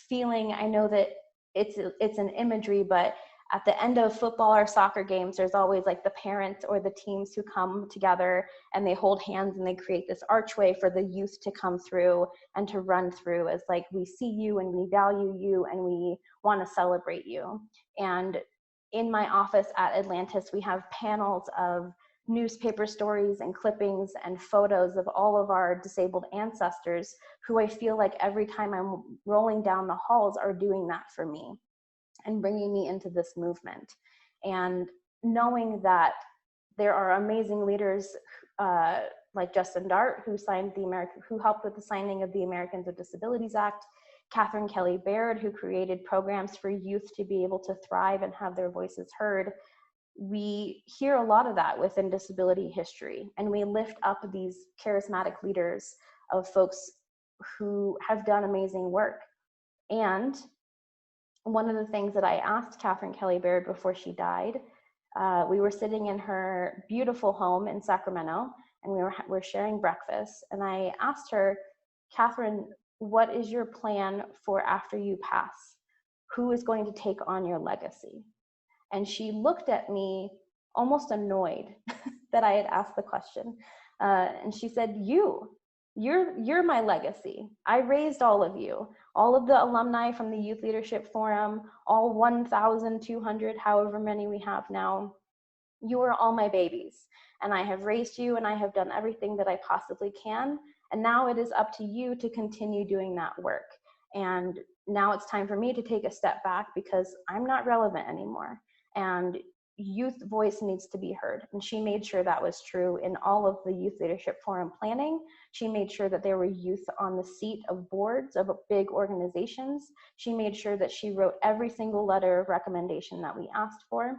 feeling. I know that it's an imagery, but at the end of football or soccer games, there's always like the parents or the teams who come together and they hold hands and they create this archway for the youth to come through and to run through, as like, we see you and we value you and we want to celebrate you. And in my office at Atlantis, we have panels of newspaper stories and clippings and photos of all of our disabled ancestors who I feel like every time I'm rolling down the halls are doing that for me and bringing me into this movement. And knowing that there are amazing leaders like Justin Dart, who helped with the signing of the Americans with Disabilities Act, Catherine Kelly Baird, who created programs for youth to be able to thrive and have their voices heard. We hear a lot of that within disability history, and we lift up these charismatic leaders of folks who have done amazing work. And one of the things that I asked Catherine Kelly Baird before she died, we were sitting in her beautiful home in Sacramento, and we were sharing breakfast. And I asked her, Catherine, what is your plan for after you pass? Who is going to take on your legacy? And she looked at me almost annoyed that I had asked the question. And she said, you're my legacy. I raised all of you, all of the alumni from the Youth Leadership Forum, all 1,200, however many we have now. You are all my babies, and I have raised you, and I have done everything that I possibly can. And now it is up to you to continue doing that work. And now it's time for me to take a step back because I'm not relevant anymore. And youth voice needs to be heard. And she made sure that was true in all of the Youth Leadership Forum planning. She made sure that there were youth on the seat of boards of big organizations. She made sure that she wrote every single letter of recommendation that we asked for,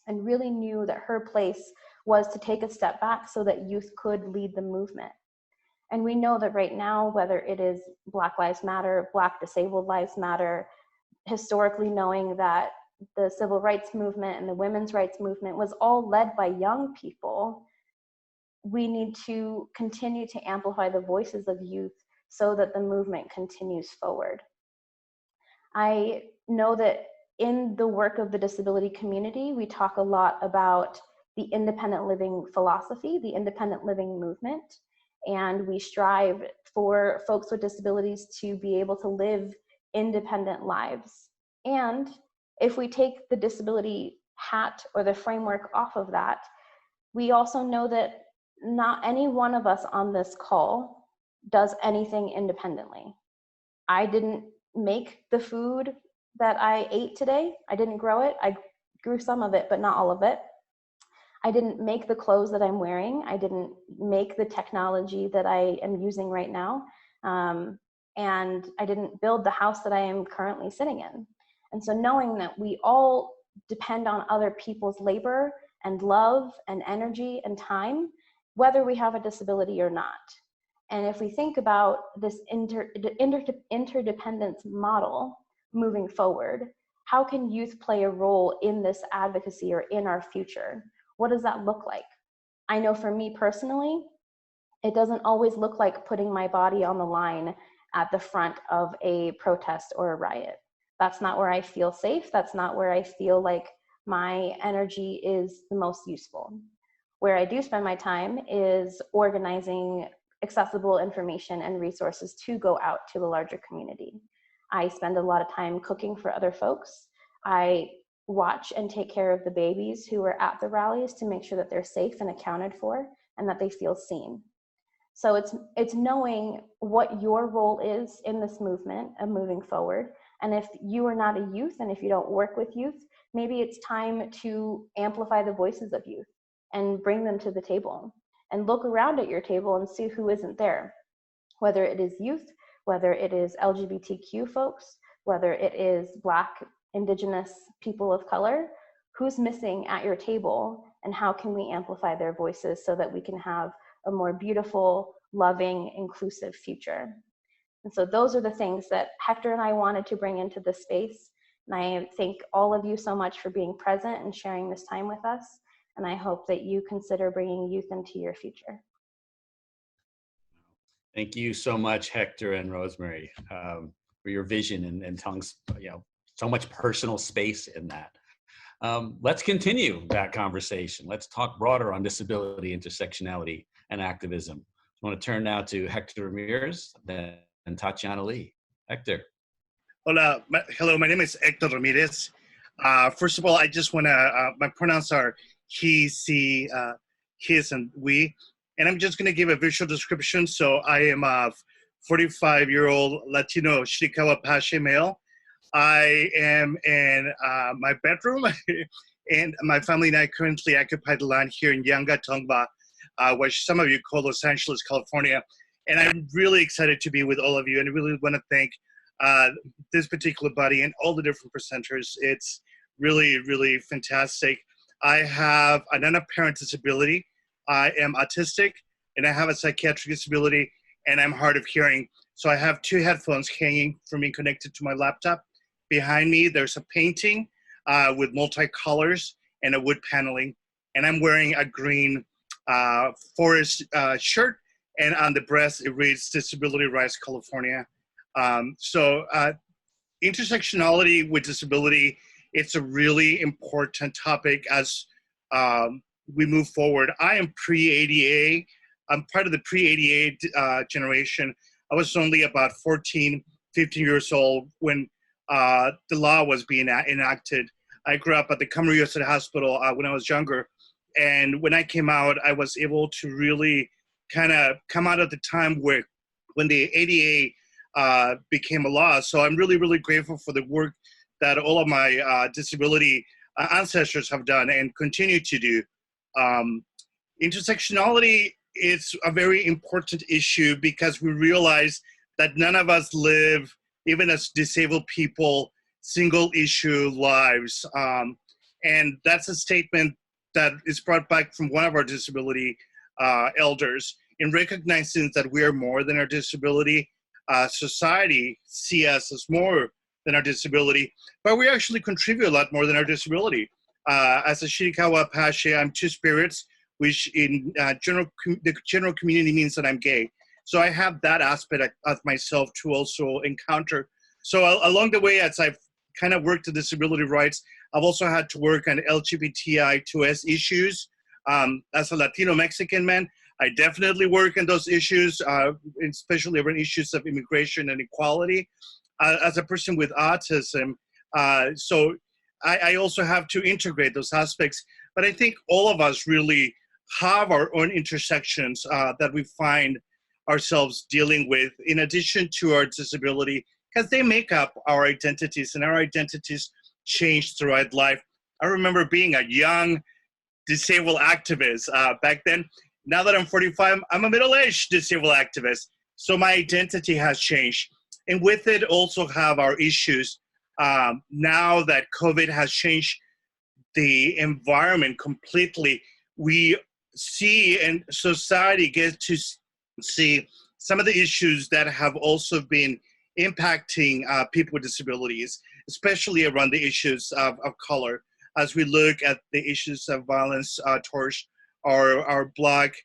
and really knew that her place was to take a step back so that youth could lead the movement. And we know that right now, whether it is Black Lives Matter, Black Disabled Lives Matter, historically knowing that the civil rights movement and the women's rights movement was all led by young people, we need to continue to amplify the voices of youth so that the movement continues forward. I know that in the work of the disability community, we talk a lot about the independent living philosophy, the independent living movement, and we strive for folks with disabilities to be able to live independent lives. And if we take the disability hat or the framework off of that, we also know that not any one of us on this call does anything independently. I didn't make the food that I ate today. I didn't grow it. I grew some of it, but not all of it. I didn't make the clothes that I'm wearing. I didn't make the technology that I am using right now. And I didn't build the house that I am currently sitting in. And so knowing that we all depend on other people's labor and love and energy and time, whether we have a disability or not. And if we think about this interdependence model moving forward, how can youth play a role in this advocacy or in our future? What does that look like? I know for me personally, it doesn't always look like putting my body on the line at the front of a protest or a riot. That's not where I feel safe. That's not where I feel like my energy is the most useful. Where I do spend my time is organizing accessible information and resources to go out to the larger community. I spend a lot of time cooking for other folks. I watch and take care of the babies who are at the rallies to make sure that they're safe and accounted for and that they feel seen. So it's knowing what your role is in this movement and moving forward. And if you are not a youth and if you don't work with youth, maybe it's time to amplify the voices of youth and bring them to the table and look around at your table and see who isn't there, whether it is youth, whether it is LGBTQ folks, whether it is Black, Indigenous people of color, who's missing at your table and how can we amplify their voices so that we can have a more beautiful, loving, inclusive future. And so those are the things that Hector and I wanted to bring into this space. And I thank all of you so much for being present and sharing this time with us. And I hope that you consider bringing youth into your future. Thank you so much, Hector and Rosemary, for your vision and telling so much personal space in that. Let's continue that conversation. Let's talk broader on disability, intersectionality, and activism. I want to turn now to Hector Ramirez and Tatiana Lee. Hector. Hola, hello, my name is Hector Ramirez. First of all, I just want to, my pronouns are he, she, his, and we. And I'm just going to give a visual description. So I am a 45-year-old Latino Chiricahua Apache male. I am in my bedroom, and my family and I currently occupy the land here in Yanga, Tongva, which some of you call Los Angeles, California. And I'm really excited to be with all of you, and I really want to thank this particular body and all the different presenters. It's really, really fantastic. I have an unapparent disability. I am autistic, and I have a psychiatric disability, and I'm hard of hearing. So I have two headphones hanging from me connected to my laptop. Behind me, there's a painting with multicolors and a wood paneling, and I'm wearing a green forest shirt, and on the breast, it reads Disability Rights California. Intersectionality with disability, it's a really important topic as we move forward. I am pre-ADA. I'm part of the pre-ADA generation. I was only about 14, 15 years old when the law was being enacted. I grew up at the Camarillo State Hospital when I was younger. And when I came out, I was able to really kind of come out at the time when the ADA became a law. So I'm really, really grateful for the work that all of my disability ancestors have done and continue to do. Intersectionality is a very important issue because we realize that none of us live, even as disabled people, single issue lives. And that's a statement that is brought back from one of our disability elders in recognizing that we are more than our disability. Society see us as more than our disability, but we actually contribute a lot more than our disability. As a Chiricahua Apache, I'm two spirits, which in the general community means that I'm gay. So I have that aspect of myself to also encounter. So along the way, as I've kind of worked on disability rights, I've also had to work on LGBTI2S issues. As a Latino Mexican man, I definitely work on those issues, especially around issues of immigration and equality. As a person with autism, so I also have to integrate those aspects. But I think all of us really have our own intersections that we find ourselves dealing with in addition to our disability, because they make up our identities, and our identities change throughout life. I remember being a young disabled activist back then. Now that I'm 45, I'm a middle-aged disabled activist. So my identity has changed. And with it also have our issues. Now that COVID has changed the environment completely, we see, and society gets to see some of the issues that have also been impacting people with disabilities, especially around the issues of color. As we look at the issues of violence towards our Black,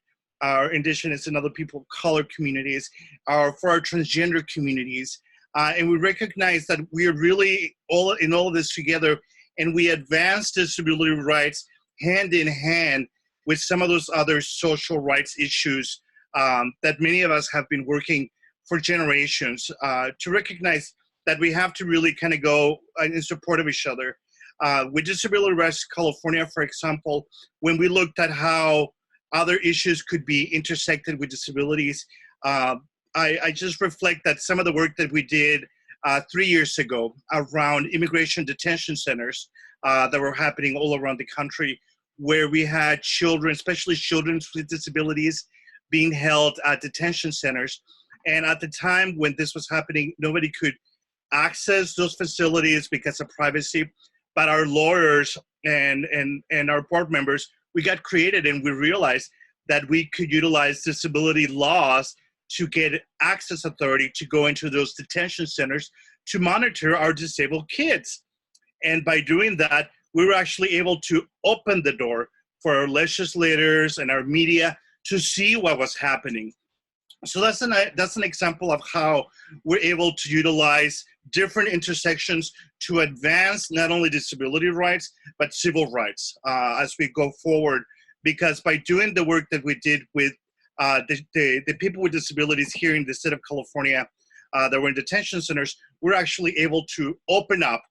our Indigenous and other people of color communities, for our transgender communities. And we recognize that we are really all in all of this together, and we advance disability rights hand in hand with some of those other social rights issues that many of us have been working for generations to recognize that we have to really kind of go in support of each other. With Disability Rights California, for example, when we looked at how other issues could be intersected with disabilities, I just reflect that some of the work that we did 3 years ago around immigration detention centers that were happening all around the country, where we had children, especially children with disabilities, being held at detention centers. And at the time when this was happening, nobody could access those facilities because of privacy. But our lawyers and our board members, we got creative, and we realized that we could utilize disability laws to get access authority to go into those detention centers to monitor our disabled kids. And by doing that, we were actually able to open the door for our legislators and our media to see what was happening. So that's an example of how we're able to utilize different intersections to advance not only disability rights, but civil rights as we go forward. Because by doing the work that we did with the people with disabilities here in the state of California that were in detention centers, we're actually able to open up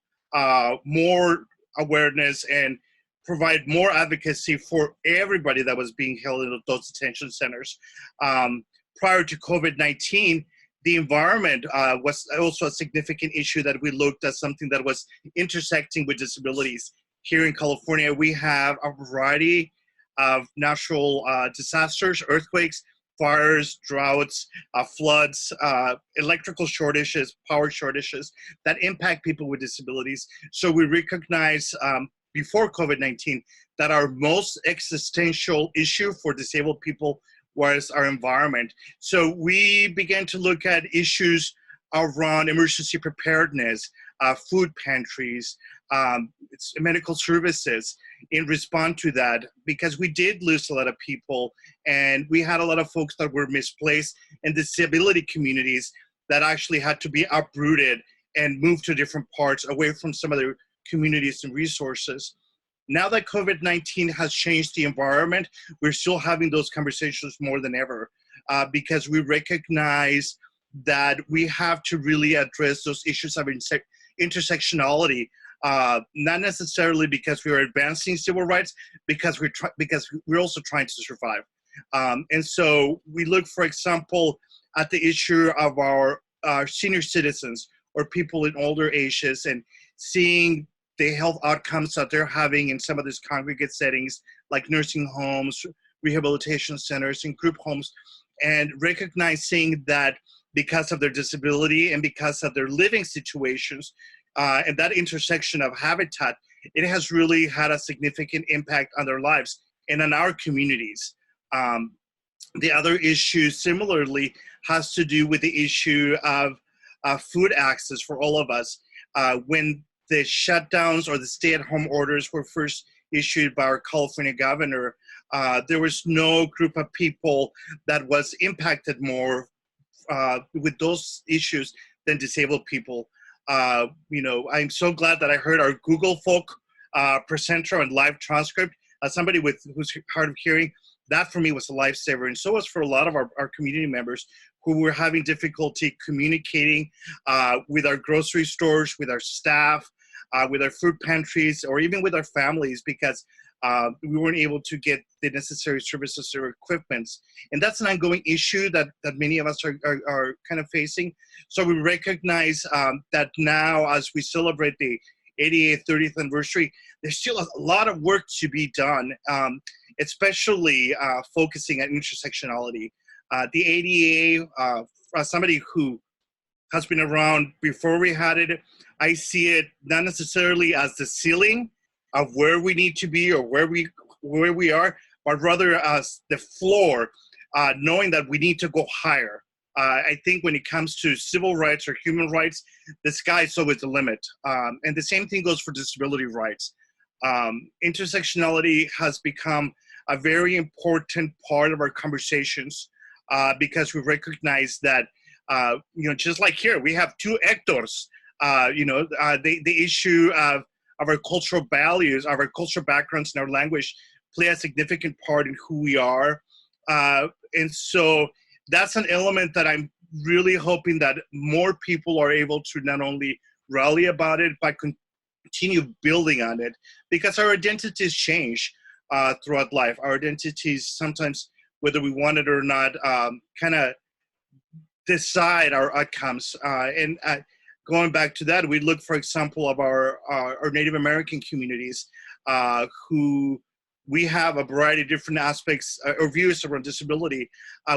more awareness and provide more advocacy for everybody that was being held in those detention centers. Prior to COVID-19, the environment was also a significant issue that we looked at, something that was intersecting with disabilities. Here in California, we have a variety of natural disasters, earthquakes, fires, droughts, floods, electrical shortages, power shortages that impact people with disabilities. So we recognize before COVID-19 that our most existential issue for disabled people was our environment. So we began to look at issues around emergency preparedness, food pantries, medical services in response to that, because we did lose a lot of people, and we had a lot of folks that were misplaced in disability communities that actually had to be uprooted and moved to different parts away from some of their communities and resources. Now that COVID-19 has changed the environment, we're still having those conversations more than ever because we recognize that we have to really address those issues of intersectionality, not necessarily because we are advancing civil rights, because we're also trying to survive. And so we look, for example, at the issue of our senior citizens or people in older ages and seeing the health outcomes that they're having in some of these congregate settings like nursing homes, rehabilitation centers, and group homes, and recognizing that because of their disability and because of their living situations and that intersection of habitat, it has really had a significant impact on their lives and on our communities. The other issue similarly has to do with the issue of food access for all of us. When the shutdowns or the stay-at-home orders were first issued by our California governor, there was no group of people that was impacted more with those issues than disabled people. I'm so glad that I heard our Google folk presenter and live transcript as somebody who's hard of hearing, that for me was a lifesaver. And so was for a lot of our community members who were having difficulty communicating with our grocery stores, with our staff, with our food pantries, or even with our families, because we weren't able to get the necessary services or equipments. And that's an ongoing issue that many of us are kind of facing. So we recognize that now, as we celebrate the 88th, 30th anniversary, there's still a lot of work to be done, especially focusing on intersectionality. The ADA, as somebody who has been around before we had it, I see it not necessarily as the ceiling of where we need to be or where we are, but rather as the floor, knowing that we need to go higher. I think when it comes to civil rights or human rights, the sky is always the limit. And the same thing goes for disability rights. Intersectionality has become a very important part of our conversations because we recognize that, just like here, we have two Hectors. The issue of our cultural values, our cultural backgrounds, and our language play a significant part in who we are. And so that's an element that I'm really hoping that more people are able to not only rally about it, but continue building on it, because our identities change throughout life. Our identities sometimes, whether we want it or not, kind of decide our outcomes. And going back to that, we look, for example, of our Native American communities who we have a variety of different aspects or views around disability.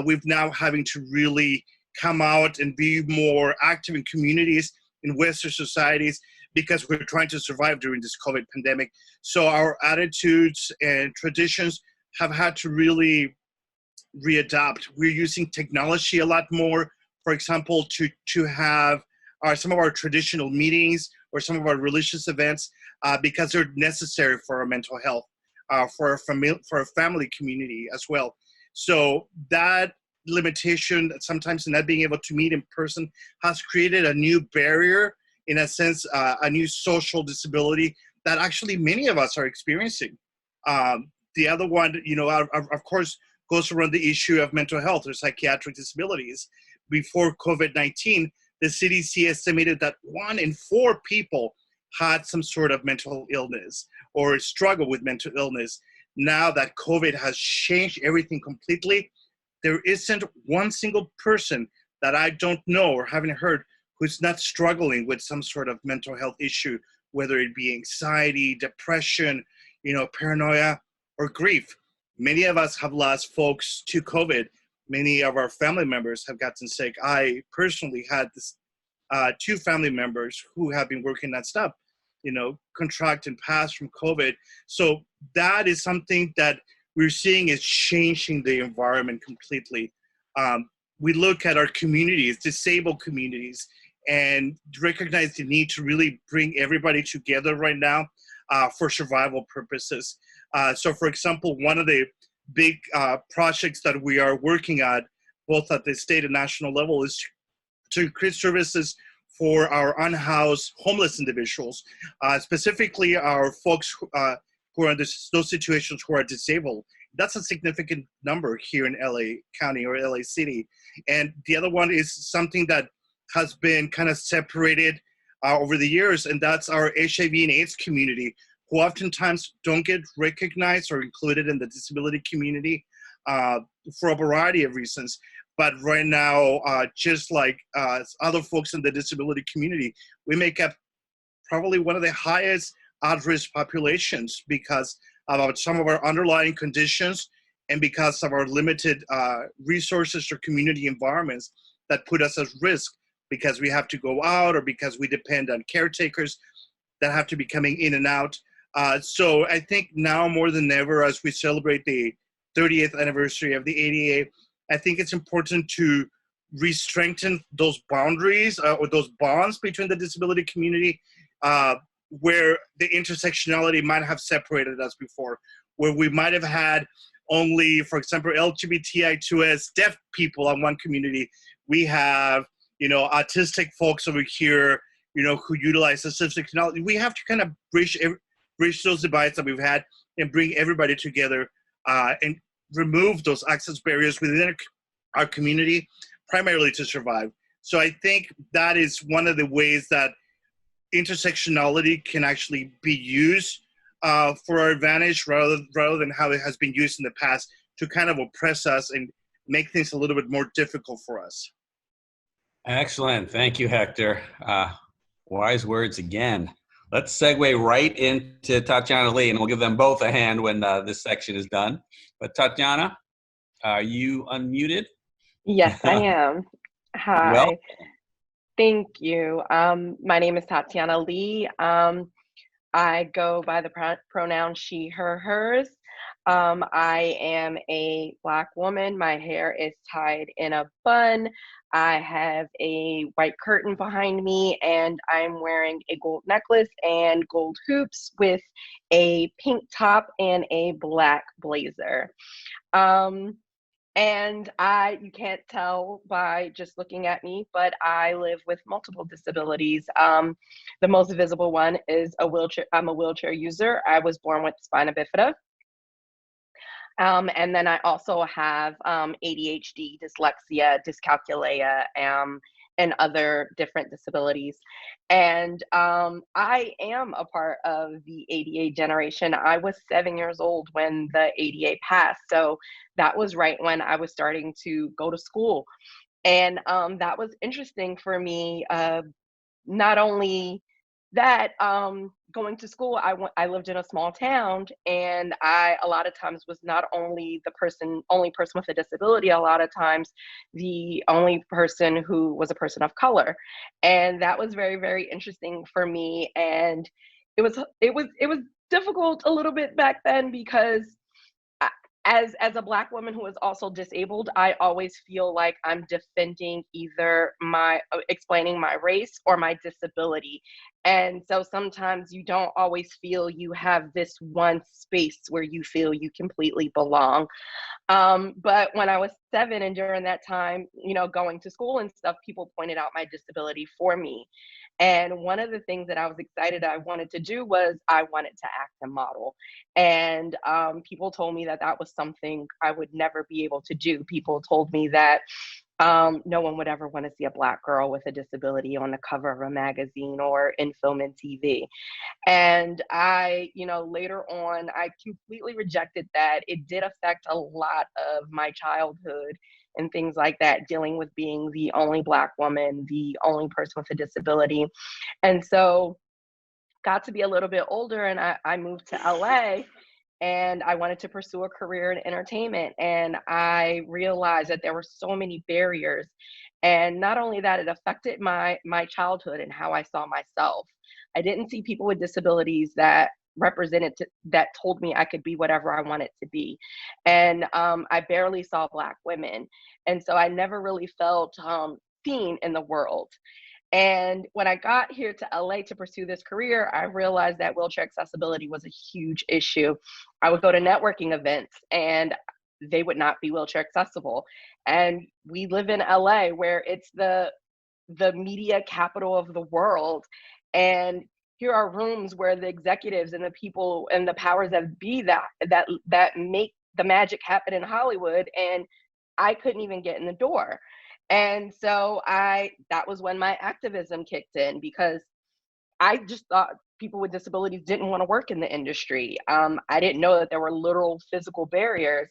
We've now having to really come out and be more active in communities, in Western societies, because we're trying to survive during this COVID pandemic. So our attitudes and traditions have had to really readapt. We're using technology a lot more, for example, to have some of our traditional meetings or some of our religious events because they're necessary for our mental health, for our family community as well. So that limitation sometimes in not being able to meet in person has created a new barrier, in a sense, a new social disability that actually many of us are experiencing. The other one, of course, goes around the issue of mental health or psychiatric disabilities. Before COVID-19, the CDC estimated that 1 in 4 people had some sort of mental illness or struggle with mental illness. Now that COVID has changed everything completely, there isn't one single person that I don't know or haven't heard who's not struggling with some sort of mental health issue, whether it be anxiety, depression, paranoia, or grief. Many of us have lost folks to COVID. Many of our family members have gotten sick. I personally had this 2 family members who have been working nonstop, contract and pass from COVID. So that is something that we're seeing is changing the environment completely. We look at our communities, disabled communities, and recognize the need to really bring everybody together right now for survival purposes. So for example, one of the big projects that we are working on, both at the state and national level, is to increase services for our unhoused homeless individuals, specifically our folks who are in those situations who are disabled. That's a significant number here in LA County or LA City. And the other one is something that has been kind of separated over the years, and that's our HIV and AIDS community, who oftentimes don't get recognized or included in the disability community for a variety of reasons. But right now, just like other folks in the disability community, we make up probably one of the highest at-risk populations because of some of our underlying conditions and because of our limited resources or community environments that put us at risk because we have to go out or because we depend on caretakers that have to be coming in and out. So I think now more than ever, as we celebrate the 30th anniversary of the ADA, I think it's important to re-strengthen those boundaries or those bonds between the disability community where the intersectionality might have separated us before, where we might have had only, for example, LGBTI2S deaf people on one community. We have, autistic folks over here, who utilize assistive technology. We have to kind of bridge those divides that we've had and bring everybody together and remove those access barriers within our community, primarily to survive. So I think that is one of the ways that intersectionality can actually be used for our advantage rather than how it has been used in the past to kind of oppress us and make things a little bit more difficult for us. Excellent. Thank you, Hector. Wise words again. Let's segue right into Tatiana Lee, and we'll give them both a hand when this section is done. But Tatiana, are you unmuted? Yes, I am. Hi. Well, Thank you. My name is Tatiana Lee. I go by the pronoun she, her, hers. I am a Black woman. My hair is tied in a bun. I have a white curtain behind me, and I'm wearing a gold necklace and gold hoops with a pink top and a black blazer. And you can't tell by just looking at me, but I live with multiple disabilities. The most visible one is I'm a wheelchair user. I was born with spina bifida. And then I also have ADHD, dyslexia, dyscalculia, and other different disabilities. And I am a part of the ADA generation. I was 7 years old when the ADA passed. So that was right when I was starting to go to school. And that was interesting for me. Not only that, going to school, I lived in a small town, and I a lot of times was not only the only person with a disability, a lot of times the only person who was a person of color. And that was very, very interesting for me. And it was difficult a little bit back then, because as a Black woman who is also disabled, I always feel like I'm defending either explaining my race or my disability. And so sometimes you don't always feel you have this one space where you feel you completely belong. But when I was 7, and during that time, going to school and stuff, people pointed out my disability for me. And one of the things that I was excited I wanted to do was I wanted to act and model. And people told me that that was something I would never be able to do. People told me that no one would ever want to see a Black girl with a disability on the cover of a magazine or in film and TV. And I, later on, I completely rejected that. It did affect a lot of my childhood and things like that, dealing with being the only Black woman, the only person with a disability. And so got to be a little bit older, and I moved to LA, and I wanted to pursue a career in entertainment. And I realized that there were so many barriers. And not only that, it affected my childhood and how I saw myself. I didn't see people with disabilities that that told me I could be whatever I wanted to be. And I barely saw Black women. And so I never really felt seen in the world. And when I got here to LA to pursue this career, I realized that wheelchair accessibility was a huge issue. I would go to networking events, and they would not be wheelchair accessible. And we live in LA, where it's the media capital of the world. And here are rooms where the executives and the people and the powers that be that make the magic happen in Hollywood, and I couldn't even get in the door. And so that was when my activism kicked in, because I just thought people with disabilities didn't want to work in the industry. I didn't know that there were literal physical barriers.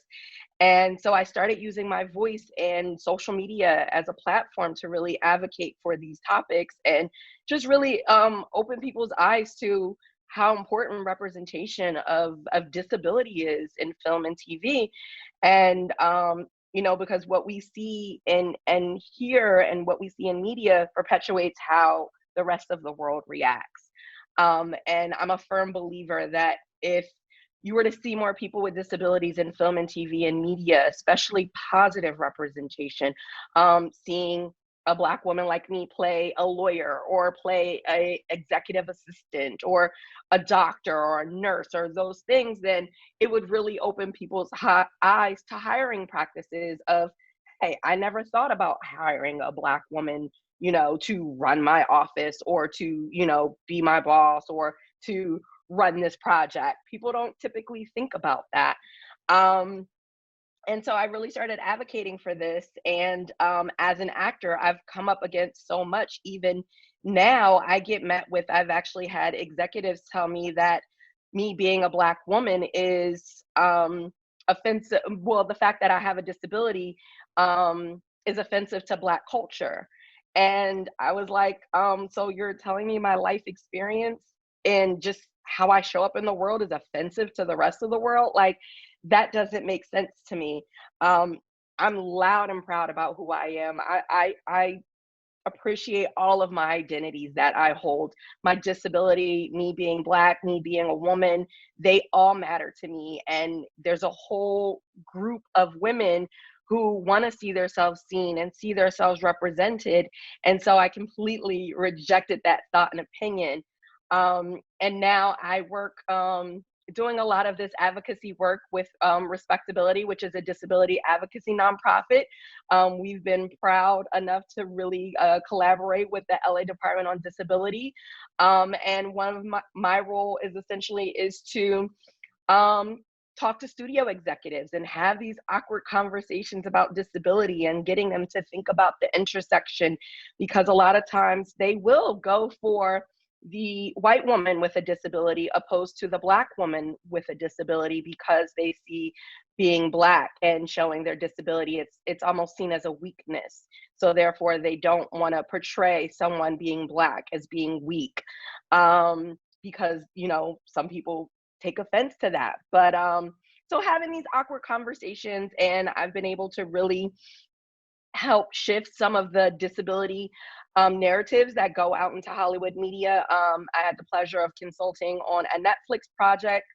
And so I started using my voice and social media as a platform to really advocate for these topics, and just really open people's eyes to how important representation of disability is in film and TV. And because what we see and hear and what we see in media perpetuates how the rest of the world reacts. And I'm a firm believer that if you were to see more people with disabilities in film and TV and media, especially positive representation, seeing a Black woman like me play a lawyer or play a executive assistant or a doctor or a nurse or those things, then it would really open people's eyes to hiring practices of, hey, I never thought about hiring a Black woman, to run my office or to, be my boss or to run this project. People don't typically think about that. And so I really started advocating for this. And as an actor, I've come up against so much. Even now, I get met with, I've actually had executives tell me that me being a Black woman is offensive. Well, the fact that I have a disability is offensive to Black culture. And I was like, so you're telling me my life experience and just how I show up in the world is offensive to the rest of the world? Like, that doesn't make sense to me. I'm loud and proud about who I am. I appreciate all of my identities that I hold. My disability, me being Black, me being a woman, they all matter to me. And there's a whole group of women who want to see themselves seen and see themselves represented. And so I completely rejected that thought and opinion. And now I work doing a lot of this advocacy work with Respectability, which is a disability advocacy nonprofit. We've been proud enough to really collaborate with the LA Department on Disability. And one of my role is essentially to talk to studio executives and have these awkward conversations about disability and getting them to think about the intersection, because a lot of times they will go for the white woman with a disability opposed to the Black woman with a disability because they see being Black and showing their disability, it's almost seen as a weakness. So therefore they don't want to portray someone being Black as being weak, because, you know, some people take offense to that. But so having these awkward conversations, and I've been able to really help shift some of the disability narratives that go out into Hollywood media. I had the pleasure of consulting on a Netflix project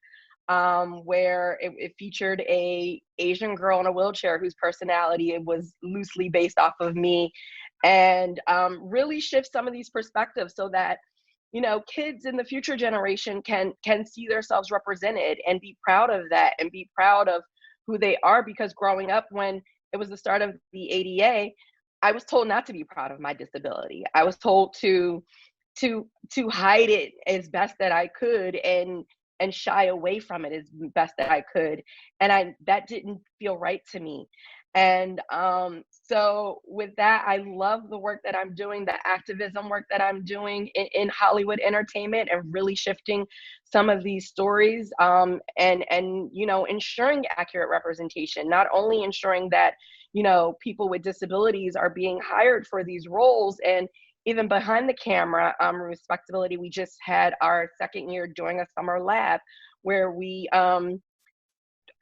where it featured a Asian girl in a wheelchair whose personality was loosely based off of me, and really shift some of these perspectives so that, you know, kids in the future generation can see themselves represented and be proud of that and be proud of who they are. Because growing up, when it was the start of the ADA, I was told not to be proud of my disability. I was told to hide it as best that I could and shy away from it as best that I could. And that didn't feel right to me. And so with that, I love the work that I'm doing, the activism work that I'm doing in Hollywood entertainment, and really shifting some of these stories, and you know, ensuring accurate representation, not only ensuring that, you know, people with disabilities are being hired for these roles, and even behind the camera. Respectability, we just had our second year doing a summer lab where we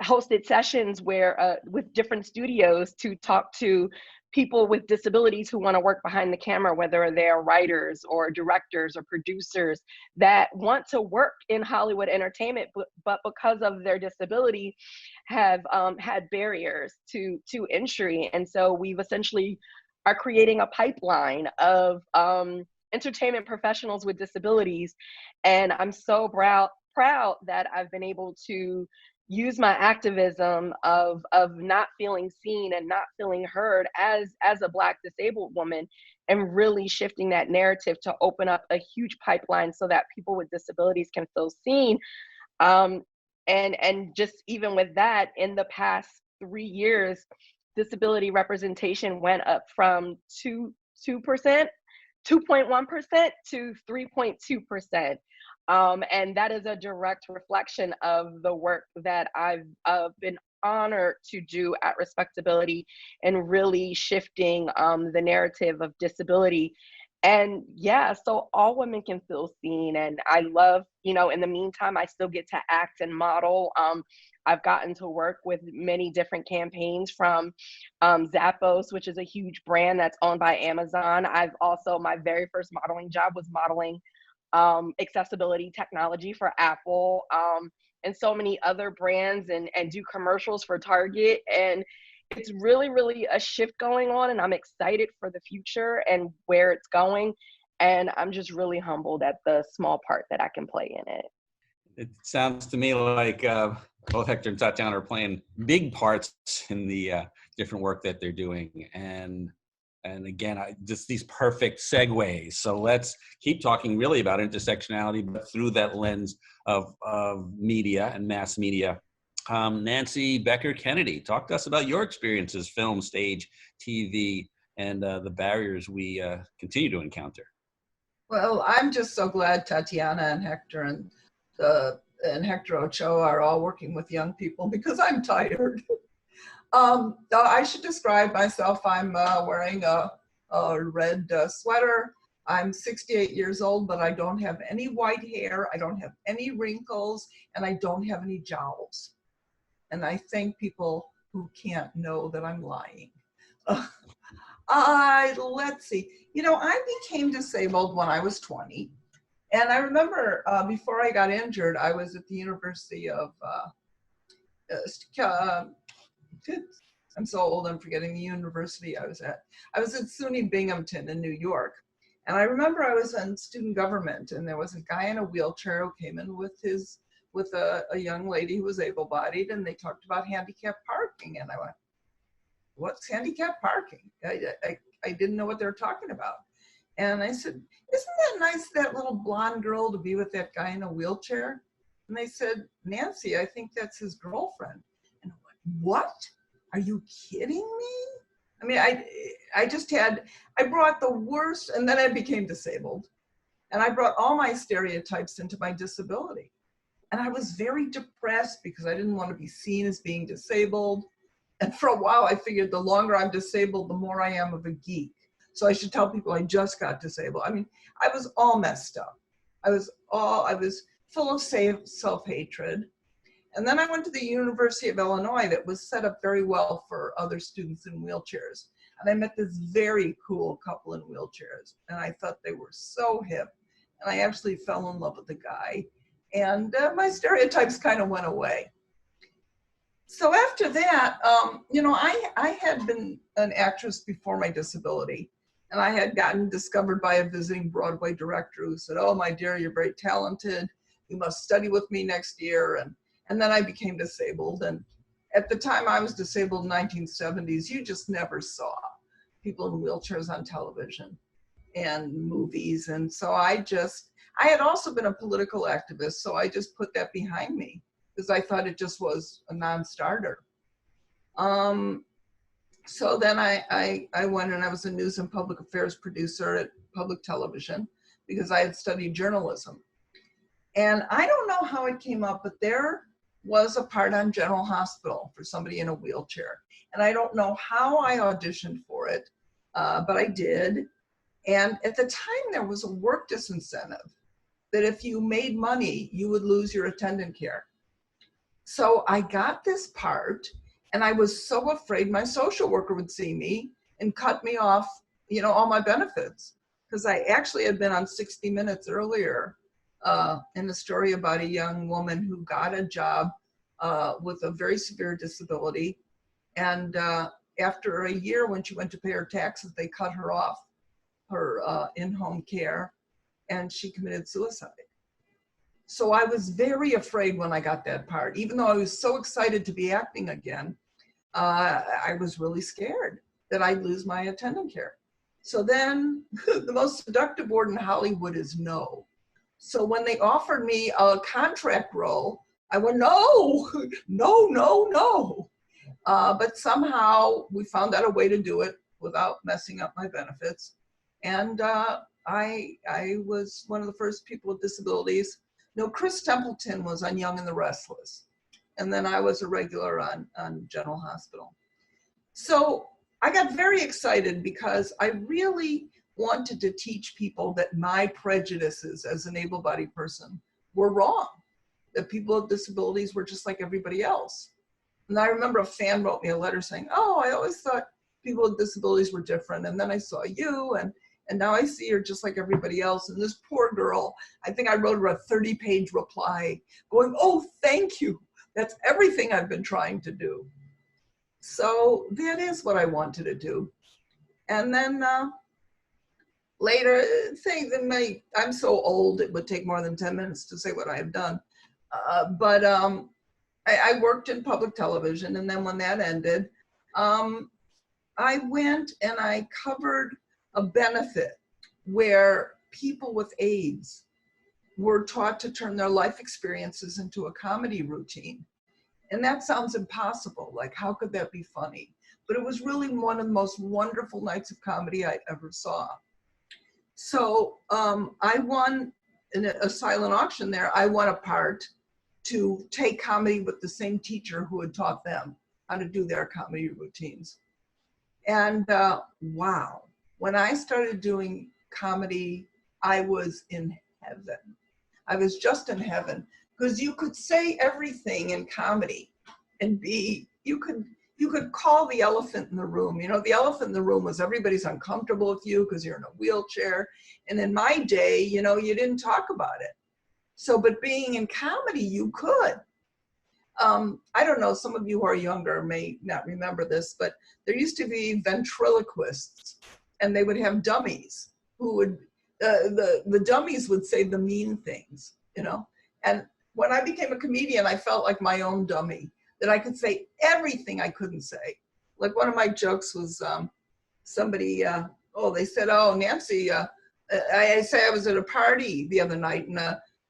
hosted sessions where with different studios to talk to people with disabilities who want to work behind the camera, whether they're writers or directors or producers that want to work in Hollywood entertainment, but because of their disability have had barriers to entry. And so we've essentially are creating a pipeline of entertainment professionals with disabilities. And I'm so proud that I've been able to use my activism of not feeling seen and not feeling heard as a Black disabled woman, and really shifting that narrative to open up a huge pipeline so that people with disabilities can feel seen. And just even with that, in the past 3 years, disability representation went up from 2.1% to 3.2%. And that is a direct reflection of the work that I've been honored to do at Respectability, and really shifting the narrative of disability. And yeah, so all women can feel seen. And I love, you know, in the meantime, I still get to act and model. I've gotten to work with many different campaigns, from Zappos, which is a huge brand that's owned by Amazon. I've also, my very first modeling job was modeling accessibility technology for Apple, and so many other brands, and do commercials for Target. And it's really, really a shift going on, and I'm excited for the future and where it's going. And I'm just really humbled at the small part that I can play in it. It sounds to me like both Hector and Tatiana are playing big parts in the different work that they're doing. And And again, just these perfect segues. So let's keep talking really about intersectionality, but through that lens of media and mass media. Nancy Becker-Kennedy, talk to us about your experiences, film, stage, TV, and the barriers we continue to encounter. Well, I'm just so glad Tatiana and Hector and Hector Ochoa are all working with young people, because I'm tired. I should describe myself. I'm wearing a red sweater. I'm 68 years old, but I don't have any white hair. I don't have any wrinkles, and I don't have any jowls. And I think people who can't know that I'm lying. Let's see. You know, I became disabled when I was 20. And I remember before I got injured, I was at the University of, I'm so old, I'm forgetting the university I was at. I was at SUNY Binghamton in New York. And I remember I was in student government, and there was a guy in a wheelchair who came in with a young lady who was able-bodied, and they talked about handicapped parking. And I went, what's handicapped parking? I didn't know what they were talking about. And I said, isn't that nice, that little blonde girl, to be with that guy in a wheelchair? And they said, Nancy, I think that's his girlfriend. And I went, what? Are you kidding me? I mean, I brought the worst, and then I became disabled. And I brought all my stereotypes into my disability. And I was very depressed because I didn't want to be seen as being disabled. And for a while, I figured the longer I'm disabled, the more I am of a geek. So I should tell people I just got disabled. I mean, I was all messed up. I was full of self-hatred. And then I went to the University of Illinois that was set up very well for other students in wheelchairs. And I met this very cool couple in wheelchairs. And I thought they were so hip. And I actually fell in love with the guy. And my stereotypes kind of went away. So after that, you know, I had been an actress before my disability. And I had gotten discovered by a visiting Broadway director who said, oh, my dear, you're very talented. You must study with me next year. And then I became disabled. And at the time I was disabled in the 1970s, you just never saw people in wheelchairs on television and movies. And so I had also been a political activist, so I just put that behind me because I thought it just was a non-starter. So then I went and I was a news and public affairs producer at public television because I had studied journalism. And I don't know how it came up, but there was a part on General Hospital for somebody in a wheelchair. And I don't know how I auditioned for it, but I did. And at the time, there was a work disincentive that if you made money, you would lose your attendant care. So I got this part, and I was so afraid my social worker would see me and cut me off, you know, all my benefits. Because I actually had been on 60 Minutes earlier in a story about a young woman who got a job with a very severe disability. And after a year, when she went to pay her taxes, they cut her off her in-home care, and she committed suicide. So I was very afraid when I got that part. Even though I was so excited to be acting again, I was really scared that I'd lose my attendant care. So then the most seductive word in Hollywood is no. So when they offered me a contract role, I went, no, no, no, no. But somehow we found out a way to do it without messing up my benefits. And I was one of the first people with disabilities. No, Chris Templeton was on Young and the Restless. And then I was a regular on General Hospital. So I got very excited because I really wanted to teach people that my prejudices as an able-bodied person were wrong, that people with disabilities were just like everybody else. And I remember a fan wrote me a letter saying, oh, I always thought people with disabilities were different. And then I saw you, and now I see you're just like everybody else. And this poor girl, I think I wrote her a 30-page reply going, oh, thank you. That's everything I've been trying to do. So that is what I wanted to do. And then later, I'm so old, it would take more than 10 minutes to say what I have done. But I worked in public television, and then when that ended, I went and I covered a benefit where people with AIDS were taught to turn their life experiences into a comedy routine. And that sounds impossible. Like, how could that be funny? But it was really one of the most wonderful nights of comedy I ever saw. So I won in a silent auction there. I won a part to take comedy with the same teacher who had taught them how to do their comedy routines. And wow, when I started doing comedy, I was in heaven. I was just in heaven, because you could say everything in comedy and you could call the elephant in the room. You know, the elephant in the room was everybody's uncomfortable with you because you're in a wheelchair. And in my day, you know, you didn't talk about it. So, but being in comedy, you could. I don't know, some of you who are younger may not remember this, but there used to be ventriloquists, and they would have dummies who would, the dummies would say the mean things, you know? And when I became a comedian, I felt like my own dummy, that I could say everything I couldn't say. Like one of my jokes was somebody, they said, oh, Nancy, I say I was at a party the other night, and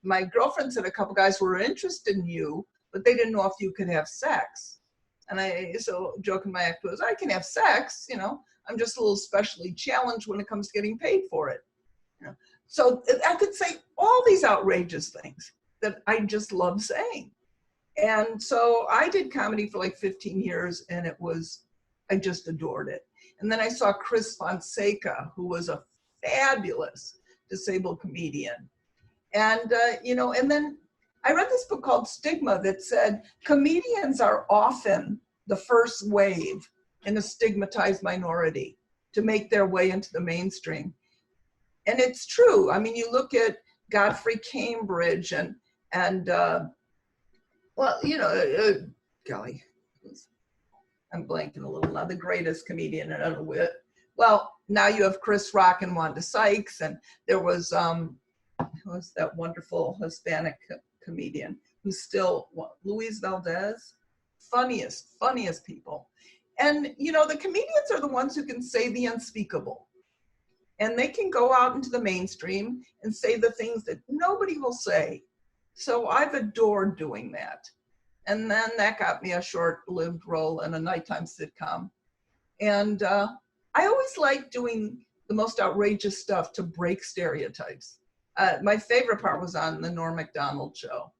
my girlfriend said a couple guys were interested in you, but they didn't know if you could have sex. And so joke in my act was, I can have sex, you know, I'm just a little specially challenged when it comes to getting paid for it. You know? So I could say all these outrageous things that I just love saying. And so I did comedy for like 15 years, and I just adored it. And then I saw Chris Fonseca, who was a fabulous disabled comedian. And, and then I read this book called Stigma that said comedians are often the first wave in a stigmatized minority to make their way into the mainstream. And it's true. I mean, you look at Godfrey Cambridge and golly, I'm blanking a little now, the greatest comedian in a wit. Well, now you have Chris Rock and Wanda Sykes, and there was that wonderful Hispanic comedian who's still, Luis Valdez, funniest people. And, you know, the comedians are the ones who can say the unspeakable. And they can go out into the mainstream and say the things that nobody will say. So I've adored doing that. And then that got me a short-lived role in a nighttime sitcom. And I always like doing the most outrageous stuff to break stereotypes. My favorite part was on the Norm Macdonald show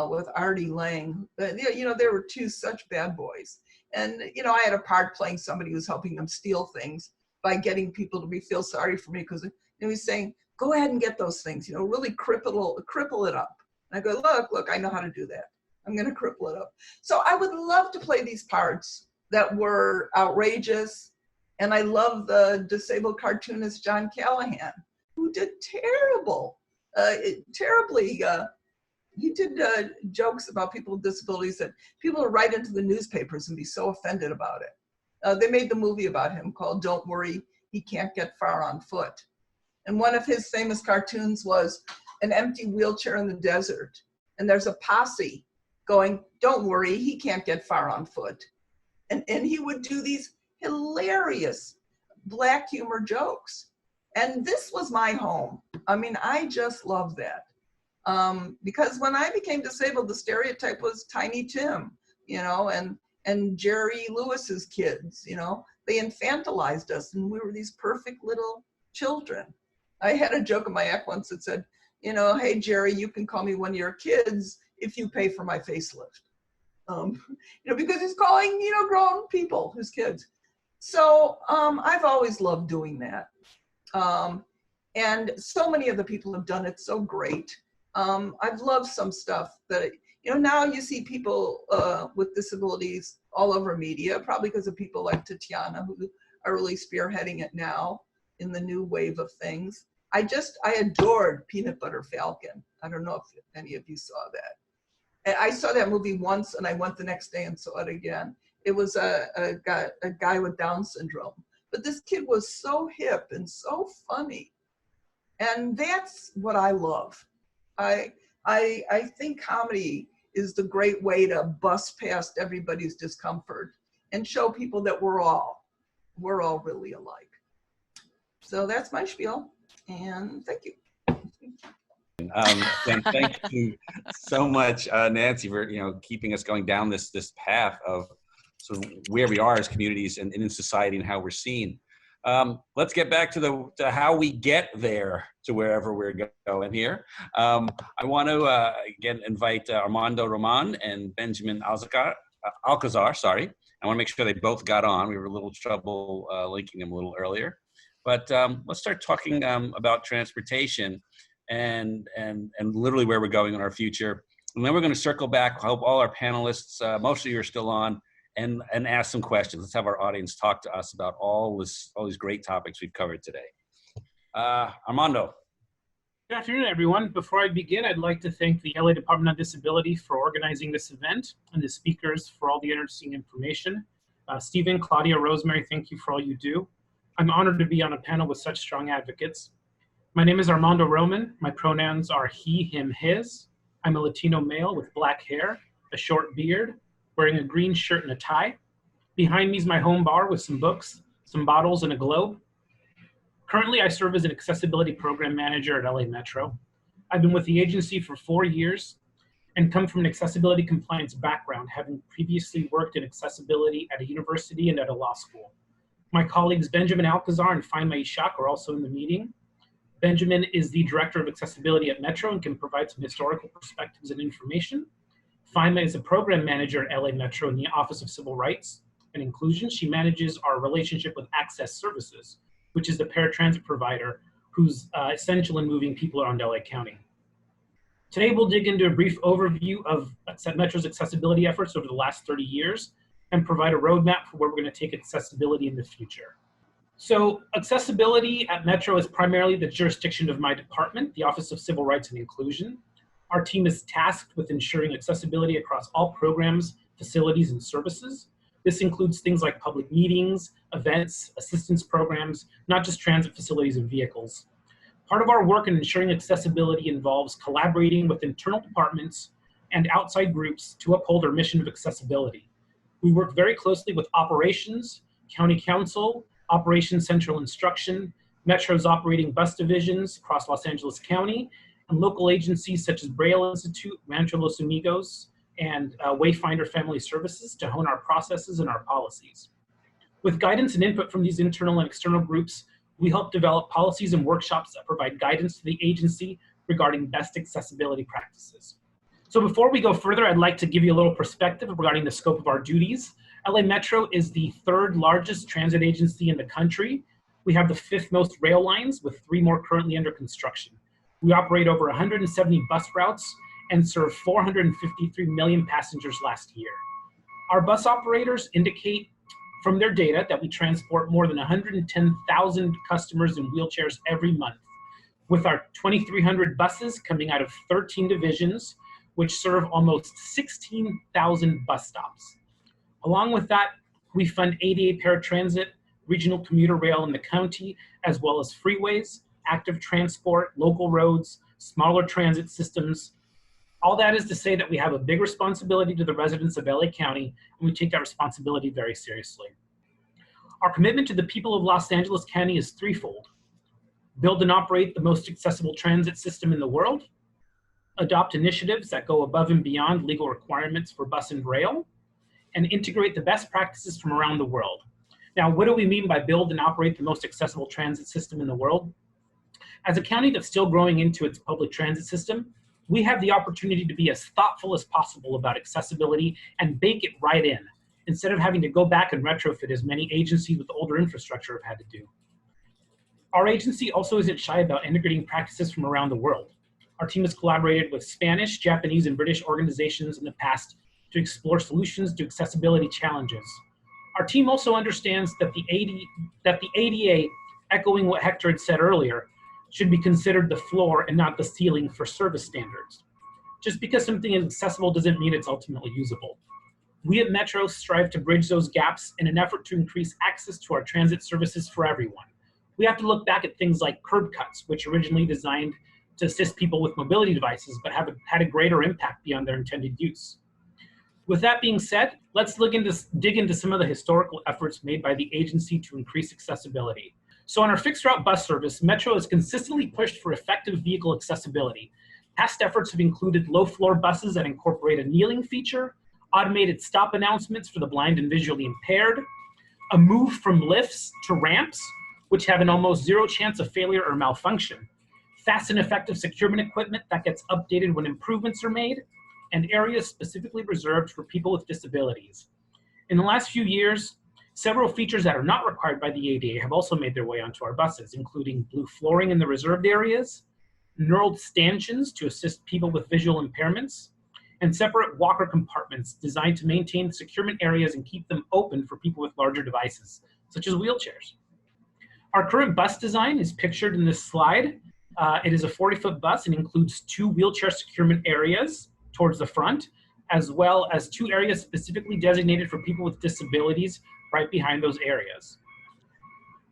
with Artie Lang. You know, there were two such bad boys. And, you know, I had a part playing somebody who was helping them steal things by getting people to feel sorry for me, because he's saying, go ahead and get those things, you know, really cripple it up. And I go, look, I know how to do that. I'm going to cripple it up. So I would love to play these parts that were outrageous. And I love the disabled cartoonist John Callahan, who did terribly, he did jokes about people with disabilities that people would write into the newspapers and be so offended about it. They made the movie about him called Don't Worry, He Can't Get Far on Foot. And one of his famous cartoons was an empty wheelchair in the desert. And there's a posse going, don't worry, he can't get far on foot. And he would do these hilarious Black humor jokes. And this was my home. I mean, I just love that. Because when I became disabled, the stereotype was Tiny Tim, you know, and Jerry Lewis's kids, you know, they infantilized us, and we were these perfect little children. I had a joke in my act once that said, you know, hey, Jerry, you can call me one of your kids if you pay for my facelift. You know, because he's calling, you know, grown people his kids. So I've always loved doing that. And so many of the people have done it so great. I've loved some stuff that, you know, now you see people with disabilities all over media, probably because of people like Tatiana, who are really spearheading it now in the new wave of things. I adored Peanut Butter Falcon. I don't know if any of you saw that. I saw that movie once, and I went the next day and saw it again. It was a guy with Down syndrome. But this kid was so hip and so funny. And that's what I love. I think comedy is the great way to bust past everybody's discomfort and show people that we're all we're all really alike. So that's my spiel, and thank you. And thank you so much, Nancy, for keeping us going down this path of sort of where we are as communities and in society and how we're seen. Let's get back to how we get there to wherever we're going here. I want to again invite Armando Roman and Benjamin Alcazar. Sorry, I want to make sure they both got on. We were a little trouble linking them a little earlier, but let's start talking about transportation and literally where we're going in our future. And then we're going to circle back. I hope all our panelists, most of you are still on, and ask some questions. Let's have our audience talk to us about all these great topics we've covered today. Armando. Good afternoon, everyone. Before I begin, I'd like to thank the LA Department on Disability for organizing this event and the speakers for all the interesting information. Stephen, Claudia, Rosemary, thank you for all you do. I'm honored to be on a panel with such strong advocates. My name is Armando Roman. My pronouns are he, him, his. I'm a Latino male with black hair, a short beard, wearing a green shirt and a tie. Behind me is my home bar with some books, some bottles, and a globe. Currently, I serve as an accessibility program manager at LA Metro. I've been with the agency for 4 years and come from an accessibility compliance background, having previously worked in accessibility at a university and at a law school. My colleagues Benjamin Alcazar and Faima Ishaq are also in the meeting. Benjamin is the Director of Accessibility at Metro and can provide some historical perspectives and information. Faima is a program manager at LA Metro in the Office of Civil Rights and Inclusion. She manages our relationship with Access Services, which is the paratransit provider who's essential in moving people around LA County. Today, we'll dig into a brief overview of Metro's accessibility efforts over the last 30 years and provide a roadmap for where we're going to take accessibility in the future. So accessibility at Metro is primarily the jurisdiction of my department, the Office of Civil Rights and Inclusion. Our team is tasked with ensuring accessibility across all programs, facilities, and services. This includes things like public meetings, events, assistance programs, not just transit facilities and vehicles. Part of our work in ensuring accessibility involves collaborating with internal departments and outside groups to uphold our mission of accessibility. We work very closely with operations, county council, Operations Central Instruction, Metro's operating bus divisions across Los Angeles County, and local agencies such as Braille Institute, Rancho Los Amigos, and Wayfinder Family Services to hone our processes and our policies. With guidance and input from these internal and external groups, we help develop policies and workshops that provide guidance to the agency regarding best accessibility practices. So before we go further, I'd like to give you a little perspective regarding the scope of our duties. LA Metro is the 3rd largest transit agency in the country. We have the 5th most rail lines, with 3 more currently under construction. We operate over 170 bus routes and serve 453 million passengers last year. Our bus operators indicate from their data that we transport more than 110,000 customers in wheelchairs every month, with our 2,300 buses coming out of 13 divisions, which serve almost 16,000 bus stops. Along with that, we fund ADA paratransit, regional commuter rail in the county, as well as freeways, active transport, local roads, smaller transit systems. All that is to say that we have a big responsibility to the residents of LA County, and we take that responsibility very seriously. Our commitment to the people of Los Angeles County is threefold: build and operate the most accessible transit system in the world, adopt initiatives that go above and beyond legal requirements for bus and rail, and integrate the best practices from around the world. Now, what do we mean by build and operate the most accessible transit system in the world? As a county that's still growing into its public transit system, we have the opportunity to be as thoughtful as possible about accessibility and bake it right in, instead of having to go back and retrofit as many agencies with older infrastructure have had to do. Our agency also isn't shy about integrating practices from around the world. Our team has collaborated with Spanish, Japanese, and British organizations in the past to explore solutions to accessibility challenges. Our team also understands that the ADA, echoing what Hector had said earlier, should be considered the floor and not the ceiling for service standards. Just because something is accessible doesn't mean it's ultimately usable. We at Metro strive to bridge those gaps in an effort to increase access to our transit services for everyone. We have to look back at things like curb cuts, which originally designed to assist people with mobility devices, but have had a greater impact beyond their intended use. With that being said, let's dig into some of the historical efforts made by the agency to increase accessibility. So on our fixed route bus service, Metro has consistently pushed for effective vehicle accessibility. Past efforts have included low floor buses that incorporate a kneeling feature, automated stop announcements for the blind and visually impaired, a move from lifts to ramps, which have an almost zero chance of failure or malfunction, fast and effective securement equipment that gets updated when improvements are made, and areas specifically reserved for people with disabilities. In the last few years, several features that are not required by the ADA have also made their way onto our buses, including blue flooring in the reserved areas, knurled stanchions to assist people with visual impairments, and separate walker compartments designed to maintain securement areas and keep them open for people with larger devices, such as wheelchairs. Our current bus design is pictured in this slide. It is a 40-foot bus and includes 2 wheelchair securement areas towards the front, as well as 2 areas specifically designated for people with disabilities right behind those areas.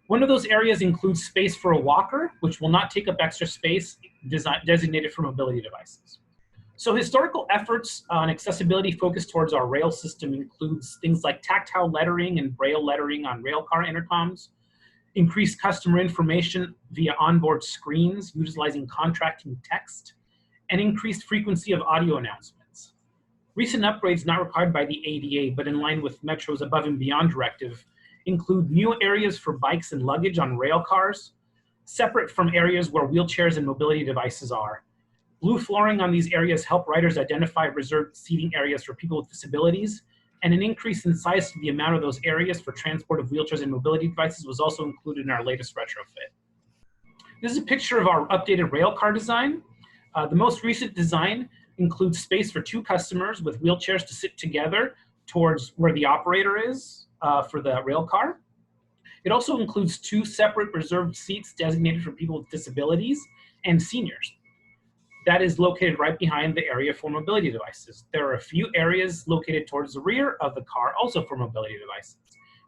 One of those areas includes space for a walker, which will not take up extra space designated for mobility devices. So historical efforts on accessibility focused towards our rail system includes things like tactile lettering and braille lettering on rail car intercoms, increased customer information via onboard screens utilizing contracting text, and increased frequency of audio announcements. Recent upgrades not required by the ADA, but in line with Metro's Above and Beyond directive, include new areas for bikes and luggage on rail cars, separate from areas where wheelchairs and mobility devices are. Blue flooring on these areas help riders identify reserved seating areas for people with disabilities, and an increase in size to the amount of those areas for transport of wheelchairs and mobility devices was also included in our latest retrofit. This is a picture of our updated rail car design. The most recent design includes space for 2 customers with wheelchairs to sit together towards where the operator is for the rail car. It also includes 2 separate reserved seats designated for people with disabilities and seniors. That is located right behind the area for mobility devices. There are a few areas located towards the rear of the car, also for mobility devices.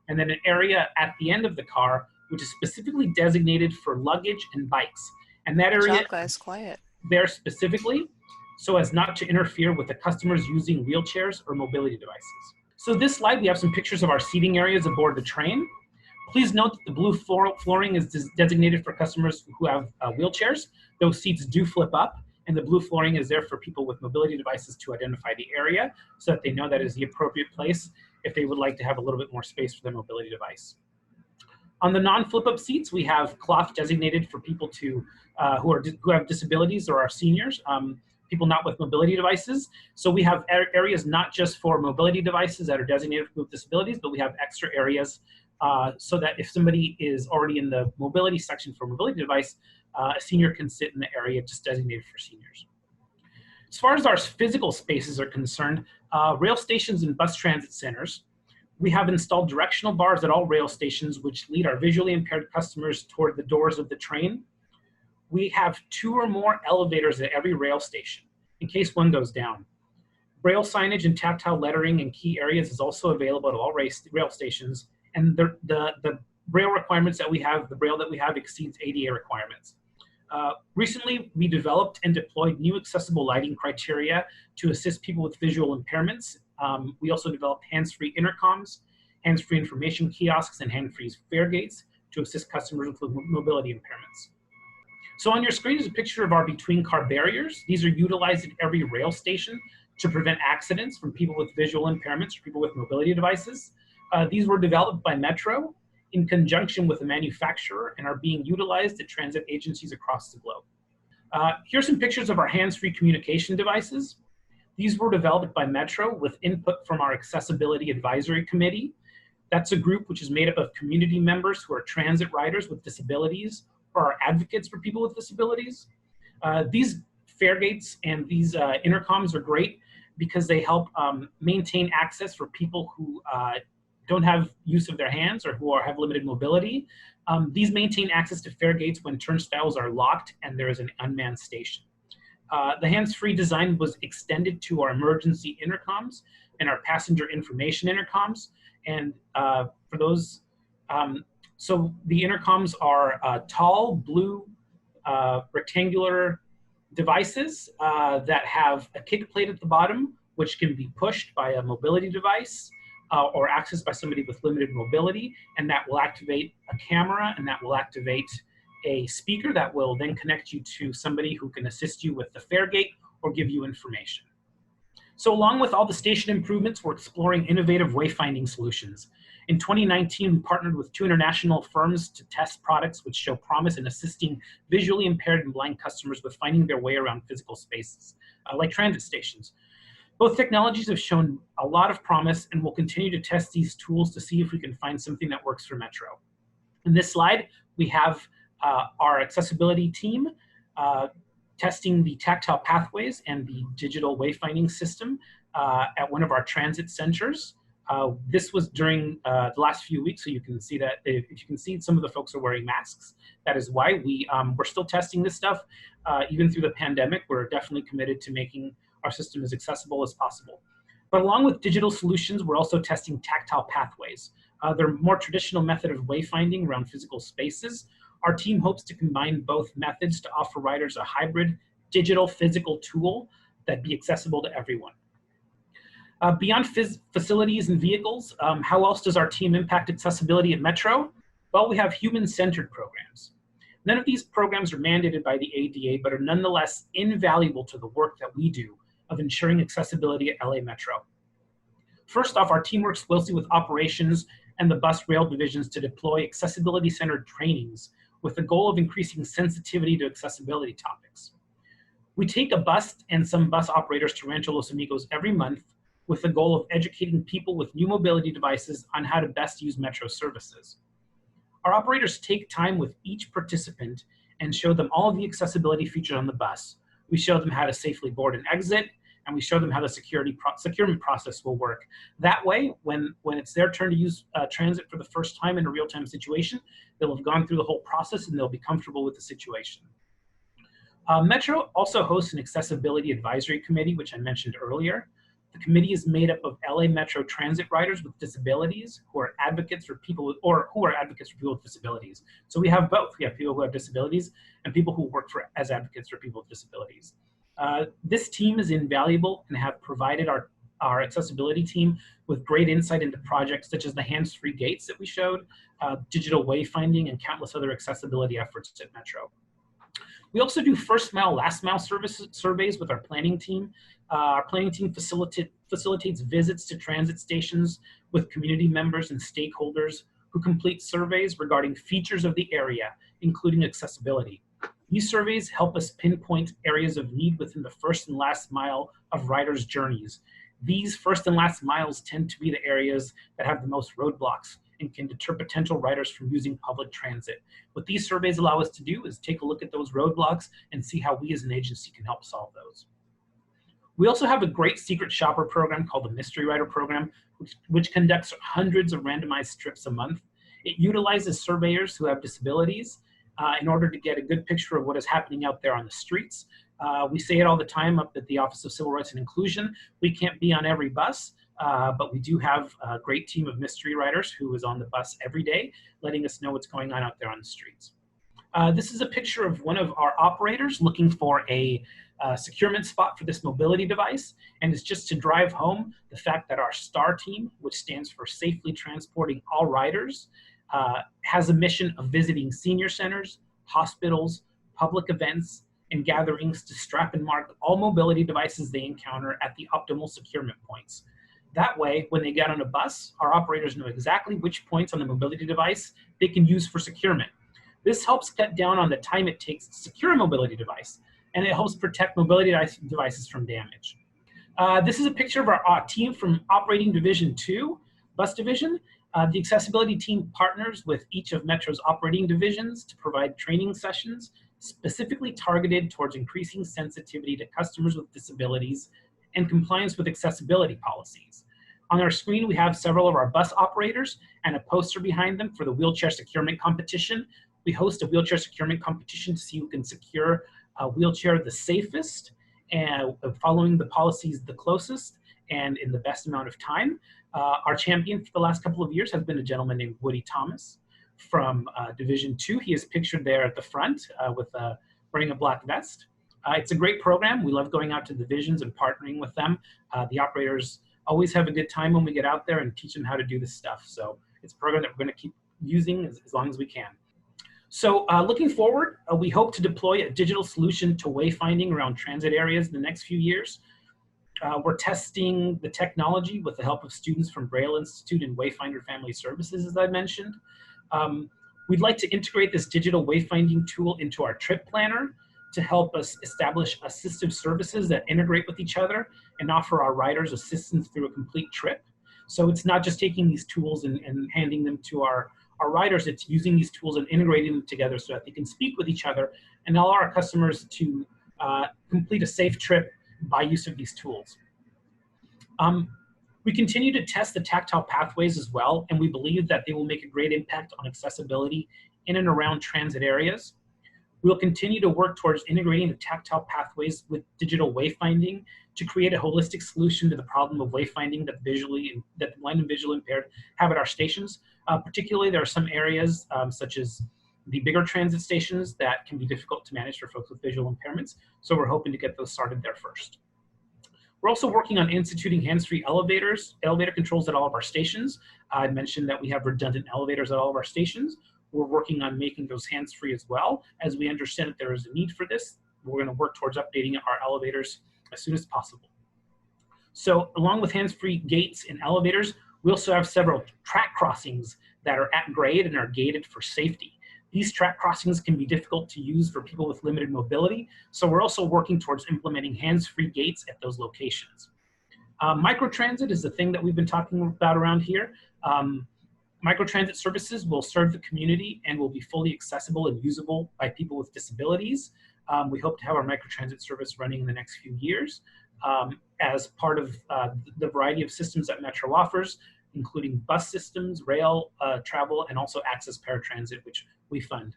And then an area at the end of the car, which is specifically designated for luggage and bikes. And that area Job, guys, quiet. There specifically so as not to interfere with the customers using wheelchairs or mobility devices. So this slide, we have some pictures of our seating areas aboard the train. Please note that the blue flooring is designated for customers who have wheelchairs. Those seats do flip up, and the blue flooring is there for people with mobility devices to identify the area so that they know that is the appropriate place if they would like to have a little bit more space for their mobility device. On the non-flip-up seats, we have cloth designated for people who have disabilities or are seniors, people not with mobility devices. So we have areas not just for mobility devices that are designated for disabilities, but we have extra areas so that if somebody is already in the mobility section for mobility device, a senior can sit in the area just designated for seniors. As far as our physical spaces are concerned, rail stations and bus transit centers, we have installed directional bars at all rail stations which lead our visually impaired customers toward the doors of the train. We have 2 or more elevators at every rail station in case one goes down. Braille signage and tactile lettering in key areas is also available at all rail stations, and the Braille requirements that we have, the Braille that we have exceeds ADA requirements. Recently, we developed and deployed new accessible lighting criteria to assist people with visual impairments. We also developed hands-free intercoms, hands-free information kiosks, and hands-free fare gates to assist customers with mobility impairments. So on your screen is a picture of our between-car barriers. These are utilized at every rail station to prevent accidents from people with visual impairments or people with mobility devices. These were developed by Metro in conjunction with a manufacturer and are being utilized at transit agencies across the globe. Here's some pictures of our hands-free communication devices. These were developed by Metro with input from our Accessibility Advisory Committee. That's a group which is made up of community members who are transit riders with disabilities or are advocates for people with disabilities. These fare gates and these intercoms are great because they help maintain access for people who don't have use of their hands or who have limited mobility. These maintain access to fare gates when turnstiles are locked and there is an unmanned station. The hands-free design was extended to our emergency intercoms and our passenger information intercoms. And for those, so the intercoms are tall, blue, rectangular devices that have a kick plate at the bottom which can be pushed by a mobility device or accessed by somebody with limited mobility, and that will activate a camera, and that will activate a speaker that will then connect you to somebody who can assist you with the fare gate or give you information. So along with all the station improvements, we're exploring innovative wayfinding solutions. In 2019, we partnered with 2 international firms to test products which show promise in assisting visually impaired and blind customers with finding their way around physical spaces, like transit stations. Both technologies have shown a lot of promise, and we'll continue to test these tools to see if we can find something that works for Metro. In this slide, we have our accessibility team testing the tactile pathways and the digital wayfinding system at one of our transit centers. This was during the last few weeks, so you can see that if you can see, some of the folks are wearing masks. That is why we're still testing this stuff. Even through the pandemic, we're definitely committed to making our system as accessible as possible. But along with digital solutions, we're also testing tactile pathways. They're a more traditional method of wayfinding around physical spaces. Our team hopes to combine both methods to offer riders a hybrid digital physical tool that be accessible to everyone. Beyond facilities and vehicles, how else does our team impact accessibility at Metro? Well, we have human-centered programs. None of these programs are mandated by the ADA, but are nonetheless invaluable to the work that we do of ensuring accessibility at LA Metro. First off, our team works closely with operations and the bus rail divisions to deploy accessibility-centered trainings with the goal of increasing sensitivity to accessibility topics. We take a bus and some bus operators to Rancho Los Amigos every month with the goal of educating people with new mobility devices on how to best use Metro services. Our operators take time with each participant and show them all of the accessibility features on the bus. We show them how to safely board and exit, and we show them how the securement process will work. That way, when it's their turn to use transit for the first time in a real-time situation, they'll have gone through the whole process and they'll be comfortable with the situation. Metro also hosts an accessibility advisory committee, which I mentioned earlier. The committee is made up of LA Metro transit riders with disabilities who are advocates for people with, with disabilities. So we have both. We have people who have disabilities and people who work as advocates for people with disabilities. This team is invaluable and have provided our accessibility team with great insight into projects such as the hands-free gates that we showed, digital wayfinding, and countless other accessibility efforts at Metro. We also do first mile, last mile surveys with our planning team. Our planning team facilitates visits to transit stations with community members and stakeholders who complete surveys regarding features of the area, including accessibility. These surveys help us pinpoint areas of need within the first and last mile of riders' journeys. These first and last miles tend to be the areas that have the most roadblocks and can deter potential riders from using public transit. What these surveys allow us to do is take a look at those roadblocks and see how we as an agency can help solve those. We also have a great secret shopper program called the Mystery Rider Program, which conducts hundreds of randomized trips a month. It utilizes surveyors who have disabilities in order to get a good picture of what is happening out there on the streets. We say it all the time up at the Office of Civil Rights and Inclusion. We can't be on every bus, but we do have a great team of mystery riders who is on the bus every day, letting us know what's going on out there on the streets. This is a picture of one of our operators looking for a securement spot for this mobility device, and it's just to drive home the fact that our STAR team, which stands for Safely Transporting All Riders, has a mission of visiting senior centers, hospitals, public events, and gatherings to strap and mark all mobility devices they encounter at the optimal securement points. That way, when they get on a bus, our operators know exactly which points on the mobility device they can use for securement. This helps cut down on the time it takes to secure a mobility device, and it helps protect mobility devices from damage. This is a picture of our team from Operating Division 2, Bus Division. The accessibility team partners with each of Metro's operating divisions to provide training sessions specifically targeted towards increasing sensitivity to customers with disabilities and compliance with accessibility policies. On our screen, we have several of our bus operators and a poster behind them for the wheelchair securement competition. We host a wheelchair securement competition to see who can secure a wheelchair the safest and following the policies the closest and in the best amount of time. Our champion for the last couple of years has been a gentleman named Woody Thomas from Division 2. He is pictured there at the front with wearing a black vest. It's a great program. We love going out to divisions and partnering with them. The operators always have a good time when we get out there and teach them how to do this stuff. So it's a program that we're going to keep using as long as we can. So looking forward, we hope to deploy a digital solution to wayfinding around transit areas in the next few years. We're testing the technology with the help of students from Braille Institute and Wayfinder Family Services, as I mentioned. We'd like to integrate this digital wayfinding tool into our trip planner to help us establish assistive services that integrate with each other and offer our riders assistance through a complete trip. So it's not just taking these tools and handing them to our riders, it's using these tools and integrating them together so that they can speak with each other and allow our customers to complete a safe trip by use of these tools. We continue to test the tactile pathways as well, and we believe that they will make a great impact on accessibility in and around transit areas. We'll continue to work towards integrating the tactile pathways with digital wayfinding to create a holistic solution to the problem of wayfinding that the blind and visually impaired have at our stations. Particularly, there are some areas such as the bigger transit stations that can be difficult to manage for folks with visual impairments. So we're hoping to get those started there first. We're also working on instituting hands-free elevator controls at all of our stations. I mentioned that we have redundant elevators at all of our stations. We're working on making those hands-free as well. As we understand that there is a need for this, we're going to work towards updating our elevators as soon as possible. So along with hands-free gates and elevators, we also have several track crossings that are at grade and are gated for safety. These track crossings can be difficult to use for people with limited mobility, so we're also working towards implementing hands-free gates at those locations. Microtransit is the thing that we've been talking about around here. Microtransit services will serve the community and will be fully accessible and usable by people with disabilities. We hope to have our microtransit service running in the next few years as part of the variety of systems that Metro offers, including bus systems, rail travel, and also access paratransit, which we fund.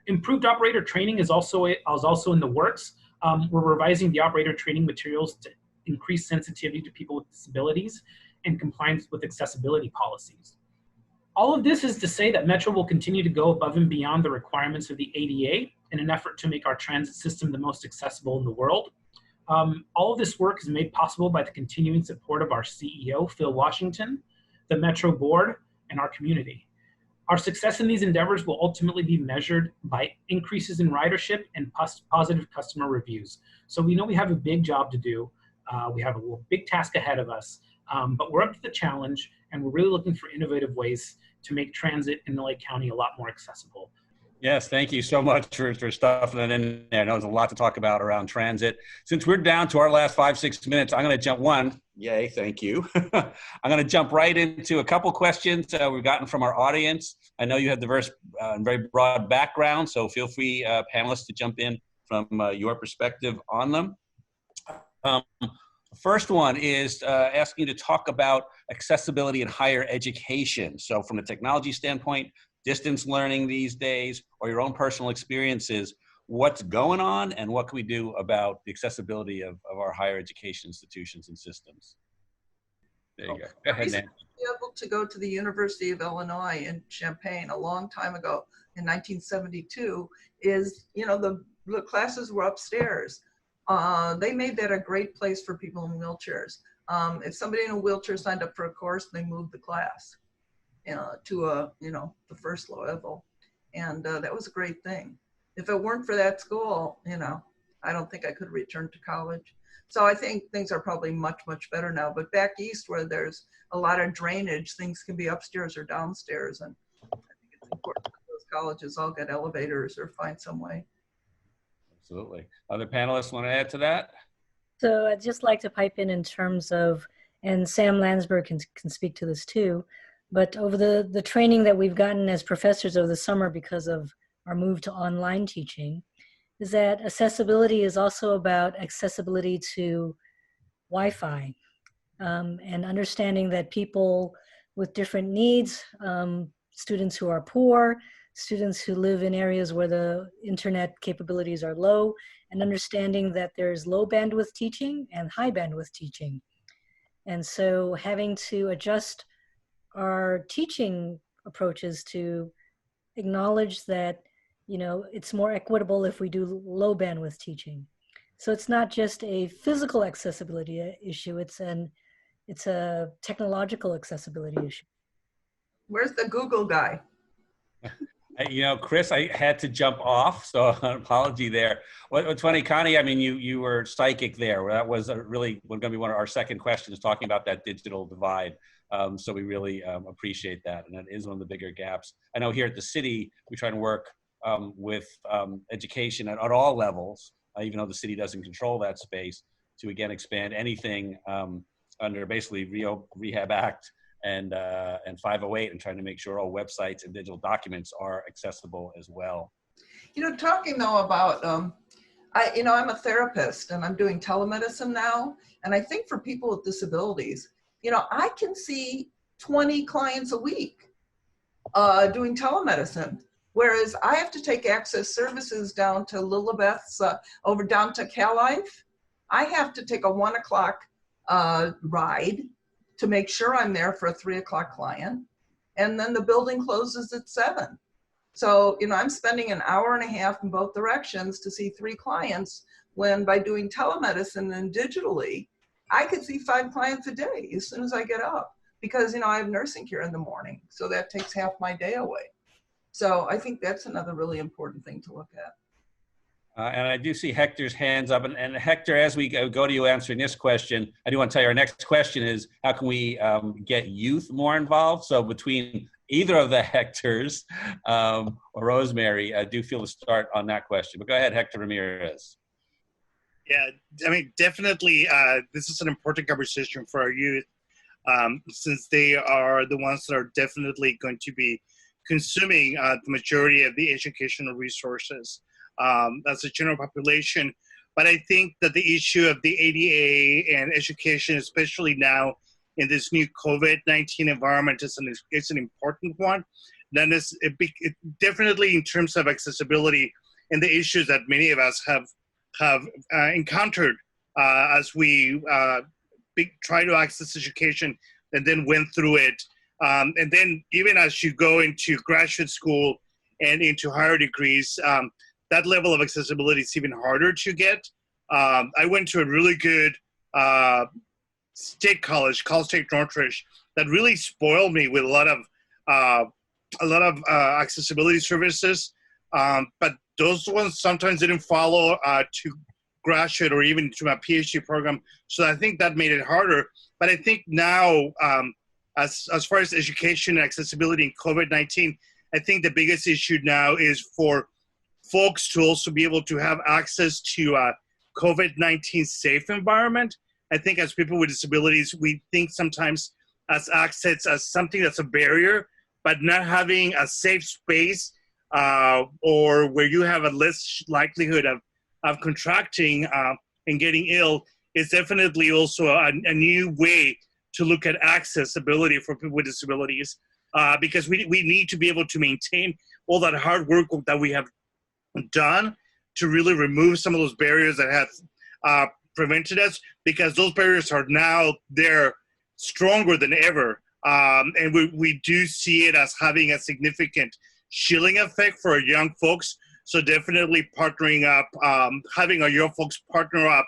Improved operator training is also in the works. We're revising the operator training materials to increase sensitivity to people with disabilities and compliance with accessibility policies. All of this is to say that Metro will continue to go above and beyond the requirements of the ADA in an effort to make our transit system the most accessible in the world. All of this work is made possible by the continuing support of our CEO, Phil Washington, the Metro Board, and our community. Our success in these endeavors will ultimately be measured by increases in ridership and positive customer reviews. So we know we have a big job to do. We have a big task ahead of us, but we're up to the challenge, and we're really looking for innovative ways to make transit in LA County a lot more accessible. Yes, thank you so much for stuffing that in there. I know there's a lot to talk about around transit. Since we're down to our last 5-6 minutes, I'm going to jump Yay, thank you. I'm going to jump right into a couple questions we've gotten from our audience. I know you have diverse and very broad background, so feel free, panelists, to jump in from your perspective on them. First one is asking you to talk about accessibility in higher education. So from a technology standpoint, distance learning these days, or your own personal experiences, what's going on and what can we do about the accessibility of our higher education institutions and systems? There you go. Go ahead, Nan. Be able to go to the University of Illinois in Champaign a long time ago in 1972 is, you know, the classes were upstairs. They made that a great place for people in wheelchairs. If somebody in a wheelchair signed up for a course, they moved the class to the first level, and that was a great thing. If it weren't for that school, I don't think I could return to college. So I think things are probably much, much better now. But back east, where there's a lot of drainage, things can be upstairs or downstairs, and I think it's important that those colleges all get elevators or find some way. Absolutely. Other panelists want to add to that? So I'd just like to pipe in terms of, and Sam Landsberg can speak to this too, but over the training that we've gotten as professors over the summer because of our move to online teaching, is that accessibility is also about accessibility to Wi-Fi and understanding that people with different needs, students who are poor, students who live in areas where the internet capabilities are low, and understanding that there's low bandwidth teaching and high bandwidth teaching. And so having to adjust our teaching approaches to acknowledge that you know, it's more equitable if we do low bandwidth teaching. So it's not just a physical accessibility issue, it's a technological accessibility issue. Where's the Google guy? You know, Chris, I had to jump off, so an apology there. What's funny, Connie, I mean, you were psychic there. That was really going to be one of our second questions, talking about that digital divide. So we really appreciate that, and that is one of the bigger gaps. I know here at the city, we try to work with education at all levels, even though the city doesn't control that space, to again expand anything under basically Rehab Act and 508, and trying to make sure all websites and digital documents are accessible as well. You know, talking though about, I'm a therapist and I'm doing telemedicine now. And I think for people with disabilities, you know, I can see 20 clients a week doing telemedicine. Whereas I have to take access services down to Lilibeth's, down to CalLife. I have to take a 1 o'clock ride to make sure I'm there for a 3 o'clock client. And then the building closes at 7. So, you know, I'm spending an hour and a half in both directions to see 3 clients, when by doing telemedicine and digitally, I could see 5 clients a day as soon as I get up, because, you know, I have nursing care in the morning. So that takes half my day away. So I think that's another really important thing to look at. And I do see Hector's hands up. And Hector, as we go to you answering this question, I do want to tell you our next question is, how can we get youth more involved? So between either of the Hectors or Rosemary, I do feel to start on that question. But go ahead, Hector Ramirez. Yeah, I mean, definitely, this is an important conversation for our youth, since they are the ones that are definitely going to be consuming the majority of the educational resources. That's a general population. But I think that the issue of the ADA and education, especially now in this new COVID-19 environment, is an important one. Then definitely in terms of accessibility and the issues that many of us have encountered as we try to access education and then went through it. And then even as you go into graduate school and into higher degrees, that level of accessibility is even harder to get. I went to a really good state college, Cal State Northridge, that really spoiled me with a lot of accessibility services. But those ones sometimes didn't follow to graduate or even to my PhD program. So I think that made it harder. But I think now, as far as education and accessibility in COVID-19, I think the biggest issue now is for folks to also be able to have access to a COVID-19 safe environment. I think as people with disabilities, we think sometimes as access as something that's a barrier, but not having a safe space or where you have a less likelihood of contracting and getting ill is definitely also a new way to look at accessibility for people with disabilities, because we need to be able to maintain all that hard work that we have done to really remove some of those barriers that have prevented us, because those barriers are now there stronger than ever. And we do see it as having a significant chilling effect for our young folks. So definitely partnering up, having our young folks partner up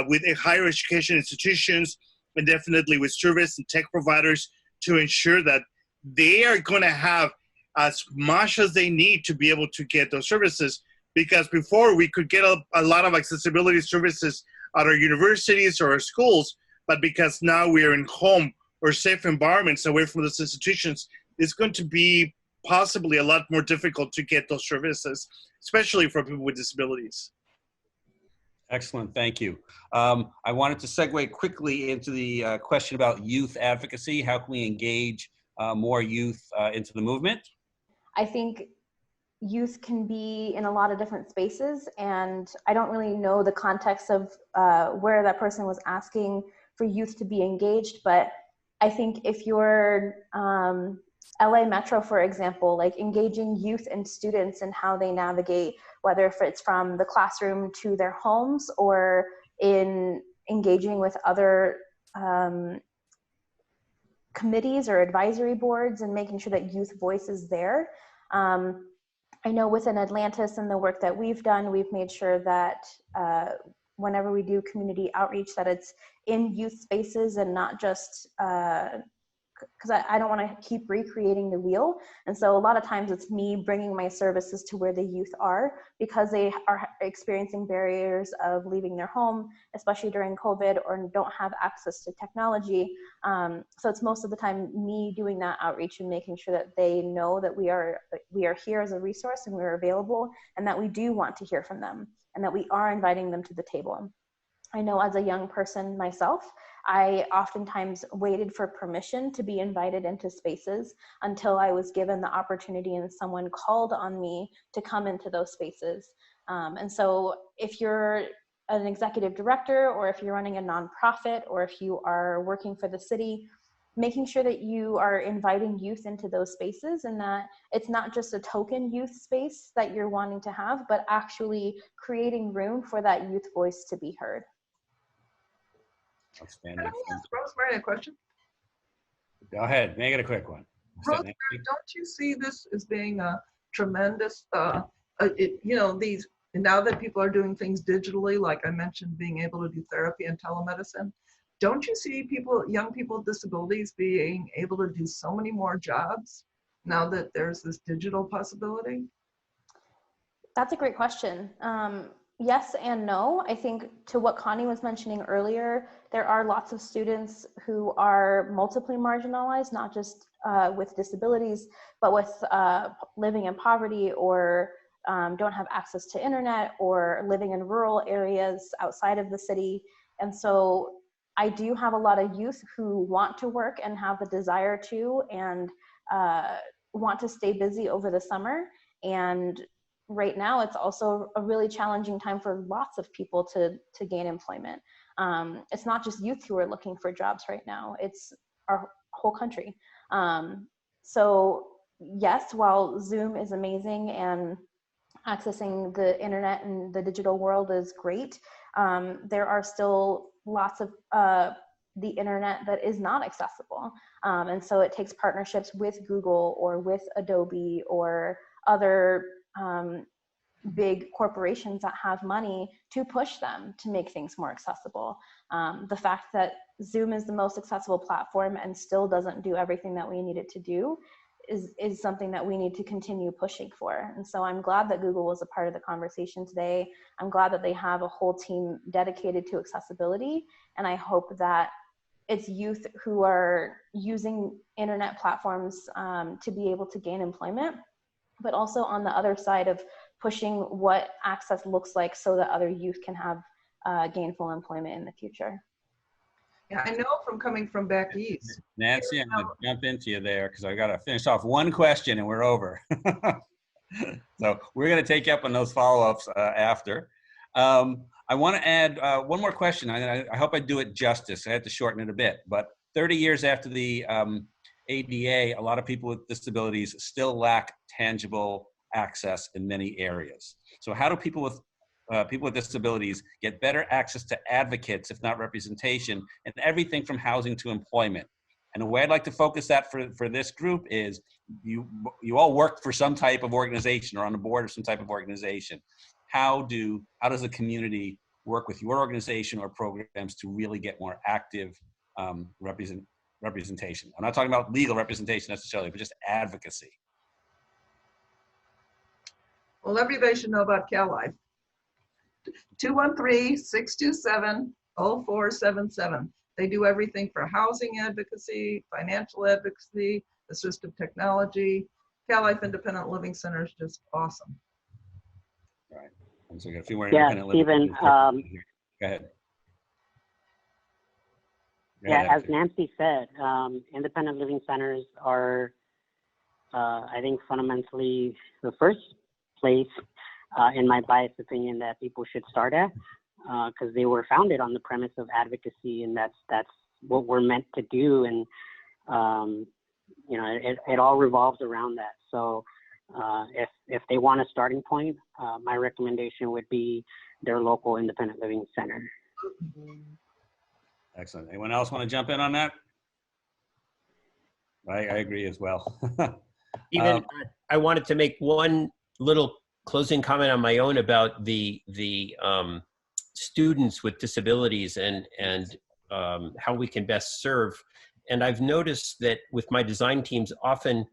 with higher education institutions, and definitely with service and tech providers to ensure that they are going to have as much as they need to be able to get those services. Because before, we could get a lot of accessibility services at our universities or our schools, but because now we are in home or safe environments away from those institutions, it's going to be possibly a lot more difficult to get those services, especially for people with disabilities. Excellent, thank you. I wanted to segue quickly into the question about youth advocacy. How can we engage more youth into the movement? I think youth can be in a lot of different spaces, and I don't really know the context of where that person was asking for youth to be engaged, but I think if you're LA Metro, for example, like engaging youth and students and how they navigate, whether if it's from the classroom to their homes or in engaging with other committees or advisory boards and making sure that youth voice is there. I know within Atlantis and the work that we've done, we've made sure that whenever we do community outreach, that it's in youth spaces and not just, because I don't want to keep recreating the wheel. And so a lot of times it's me bringing my services to where the youth are, because they are experiencing barriers of leaving their home, especially during COVID, or don't have access to technology. So it's most of the time me doing that outreach and making sure that they know that we are here as a resource and we're available, and that we do want to hear from them, and that we are inviting them to the table. I know as a young person myself, I oftentimes waited for permission to be invited into spaces until I was given the opportunity and someone called on me to come into those spaces. And so if you're an executive director, or if you're running a nonprofit, or if you are working for the city, making sure that you are inviting youth into those spaces, and that it's not just a token youth space that you're wanting to have, but actually creating room for that youth voice to be heard. Can I ask Rosemary a question? Go ahead, make it a quick one. Rosemary, don't you see this as being a tremendous, these, now that people are doing things digitally, like I mentioned, being able to do therapy and telemedicine, don't you see young people with disabilities being able to do so many more jobs now that there's this digital possibility? That's a great question. Yes and no. I think to what Connie was mentioning earlier, there are lots of students who are multiply marginalized, not just with disabilities, but with living in poverty, or don't have access to internet, or living in rural areas outside of the city. And so I do have a lot of youth who want to work and have the desire to, and want to stay busy over the summer. And right now, it's also a really challenging time for lots of people to gain employment. It's not just youth who are looking for jobs right now, it's our whole country. So yes, while Zoom is amazing and accessing the internet and the digital world is great, there are still lots of the internet that is not accessible. And so it takes partnerships with Google or with Adobe or other big corporations that have money to push them to make things more accessible. The fact that Zoom is the most accessible platform and still doesn't do everything that we need it to do is something that we need to continue pushing for. And so I'm glad that Google was a part of the conversation today. I'm glad that they have a whole team dedicated to accessibility. And I hope that it's youth who are using internet platforms to be able to gain employment, but also on the other side of pushing what access looks like so that other youth can have gainful employment in the future. Yeah, I know from coming from back east. Nancy, I'm going to jump into you there because I got to finish off one question and we're over. So we're going to take you up on those follow-ups after. I want to add one more question. I hope I do it justice. I had to shorten it a bit, but 30 years after the ADA, a lot of people with disabilities still lack tangible access in many areas. So how do people with disabilities get better access to advocates, if not representation, and everything from housing to employment? And the way I'd like to focus that for this group is you all work for some type of organization or on the board of some type of organization. How does the community work with your organization or programs to really get more active representation? I'm not talking about legal representation necessarily, but just advocacy. Well, everybody should know about CalLife. 213-627-0477. They do everything for housing advocacy, financial advocacy, assistive technology. CalLife Independent Living Center is just awesome. All right. And so we got a few more independent living. Go ahead. Yeah, as Nancy said, independent living centers are, I think, fundamentally the first place, in my biased opinion, that people should start at, because they were founded on the premise of advocacy, and that's what we're meant to do, and it all revolves around that. So if they want a starting point, my recommendation would be their local independent living center. Excellent. Anyone else want to jump in on that? I agree as well. Even I wanted to make one little closing comment on my own about the students with disabilities and how we can best serve. And I've noticed that with my design teams, often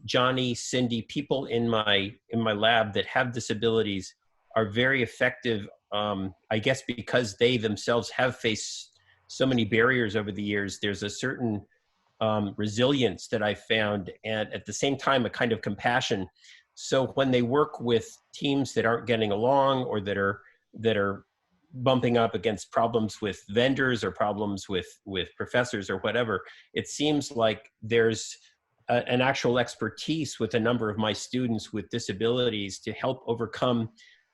Johnny, Cindy, people in my lab that have disabilities are very effective, I guess because they themselves have faced so many barriers over the years. There's a certain resilience that I found, and at the same time, a kind of compassion. So when they work with teams that aren't getting along, or that are bumping up against problems with vendors or problems with professors or whatever, it seems like there's an actual expertise with a number of my students with disabilities to help overcome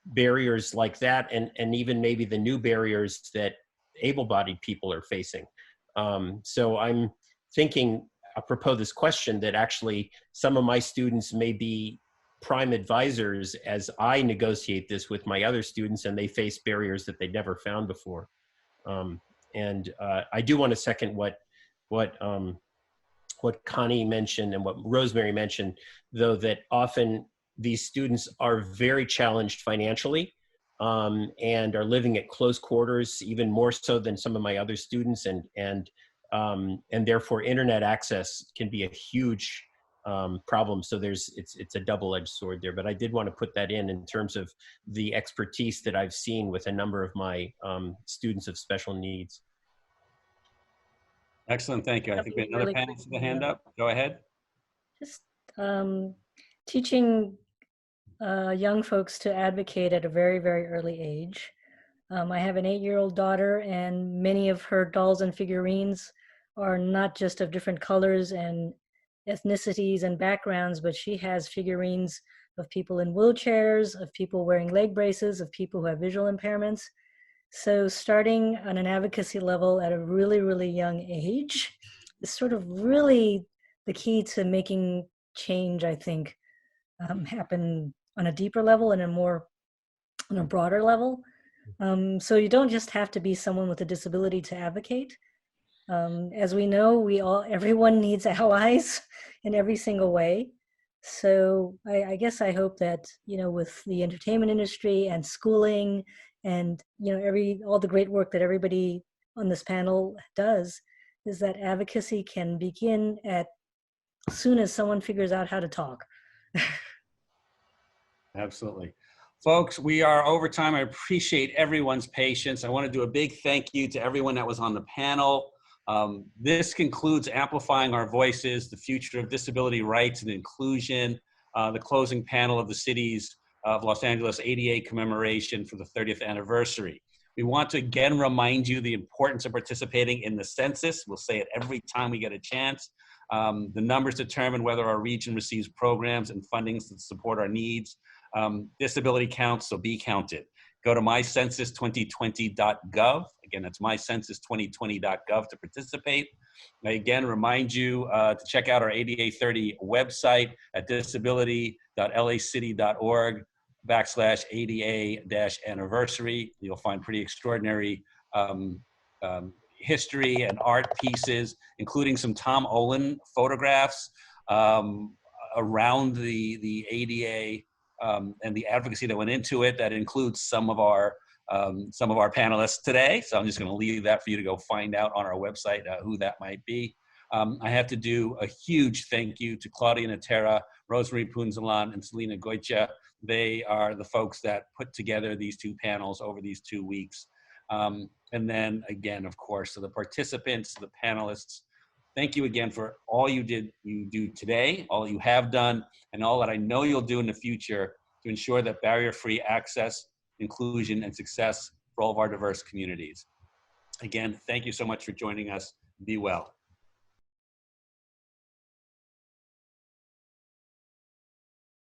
barriers like that, and even maybe the new barriers that able-bodied people are facing. So I'm thinking, apropos this question, that actually some of my students may be prime advisors as I negotiate this with my other students, and they face barriers that they never found before. I do want to second what Connie mentioned and what Rosemary mentioned, though, that often these students are very challenged financially and are living at close quarters, even more so than some of my other students, and therefore internet access can be a huge problem. So it's a double-edged sword there. But I did want to put that in terms of the expertise that I've seen with a number of my students of special needs. Excellent, thank you. I think we have another panel with a hand up. Go ahead. Just teaching young folks to advocate at a very, very early age. I have an 8-year-old daughter, and many of her dolls and figurines are not just of different colors and ethnicities and backgrounds, but she has figurines of people in wheelchairs, of people wearing leg braces, of people who have visual impairments. So starting on an advocacy level at a really, really young age is sort of really the key to making change, I think, happen on a deeper level and on a broader level. So you don't just have to be someone with a disability to advocate. As we know, everyone needs allies in every single way. So I guess I hope that, with the entertainment industry and schooling and, all the great work that everybody on this panel does, is that advocacy can begin as soon as someone figures out how to talk. Absolutely. Folks, we are over time. I appreciate everyone's patience. I want to do a big thank you to everyone that was on the panel. This concludes Amplifying Our Voices, the Future of Disability Rights and Inclusion, the closing panel of the city's of Los Angeles ADA commemoration for the 30th anniversary. We want to again remind you the importance of participating in the census. We'll say it every time we get a chance. The numbers determine whether our region receives programs and fundings that support our needs. Disability counts, so be counted. Go to mycensus2020.gov. Again, that's mycensus2020.gov to participate. I again remind you to check out our ADA 30 website at disability.lacity.org/ADA-anniversary. You'll find pretty extraordinary history and art pieces, including some Tom Olin photographs around the ADA and the advocacy that went into it. That includes some of our panelists today. So I'm just going to leave that for you to go find out on our website who that might be. I have to do a huge thank you to Claudia Natera, Rosemary Punzalan, and Selena Goitia. They are the folks that put together these two panels over these 2 weeks. And then again, of course, to the participants, to the panelists, thank you again for all you do today, all you have done, and all that I know you'll do in the future to ensure that barrier-free access, inclusion, and success for all of our diverse communities. Again, thank you so much for joining us. Be well.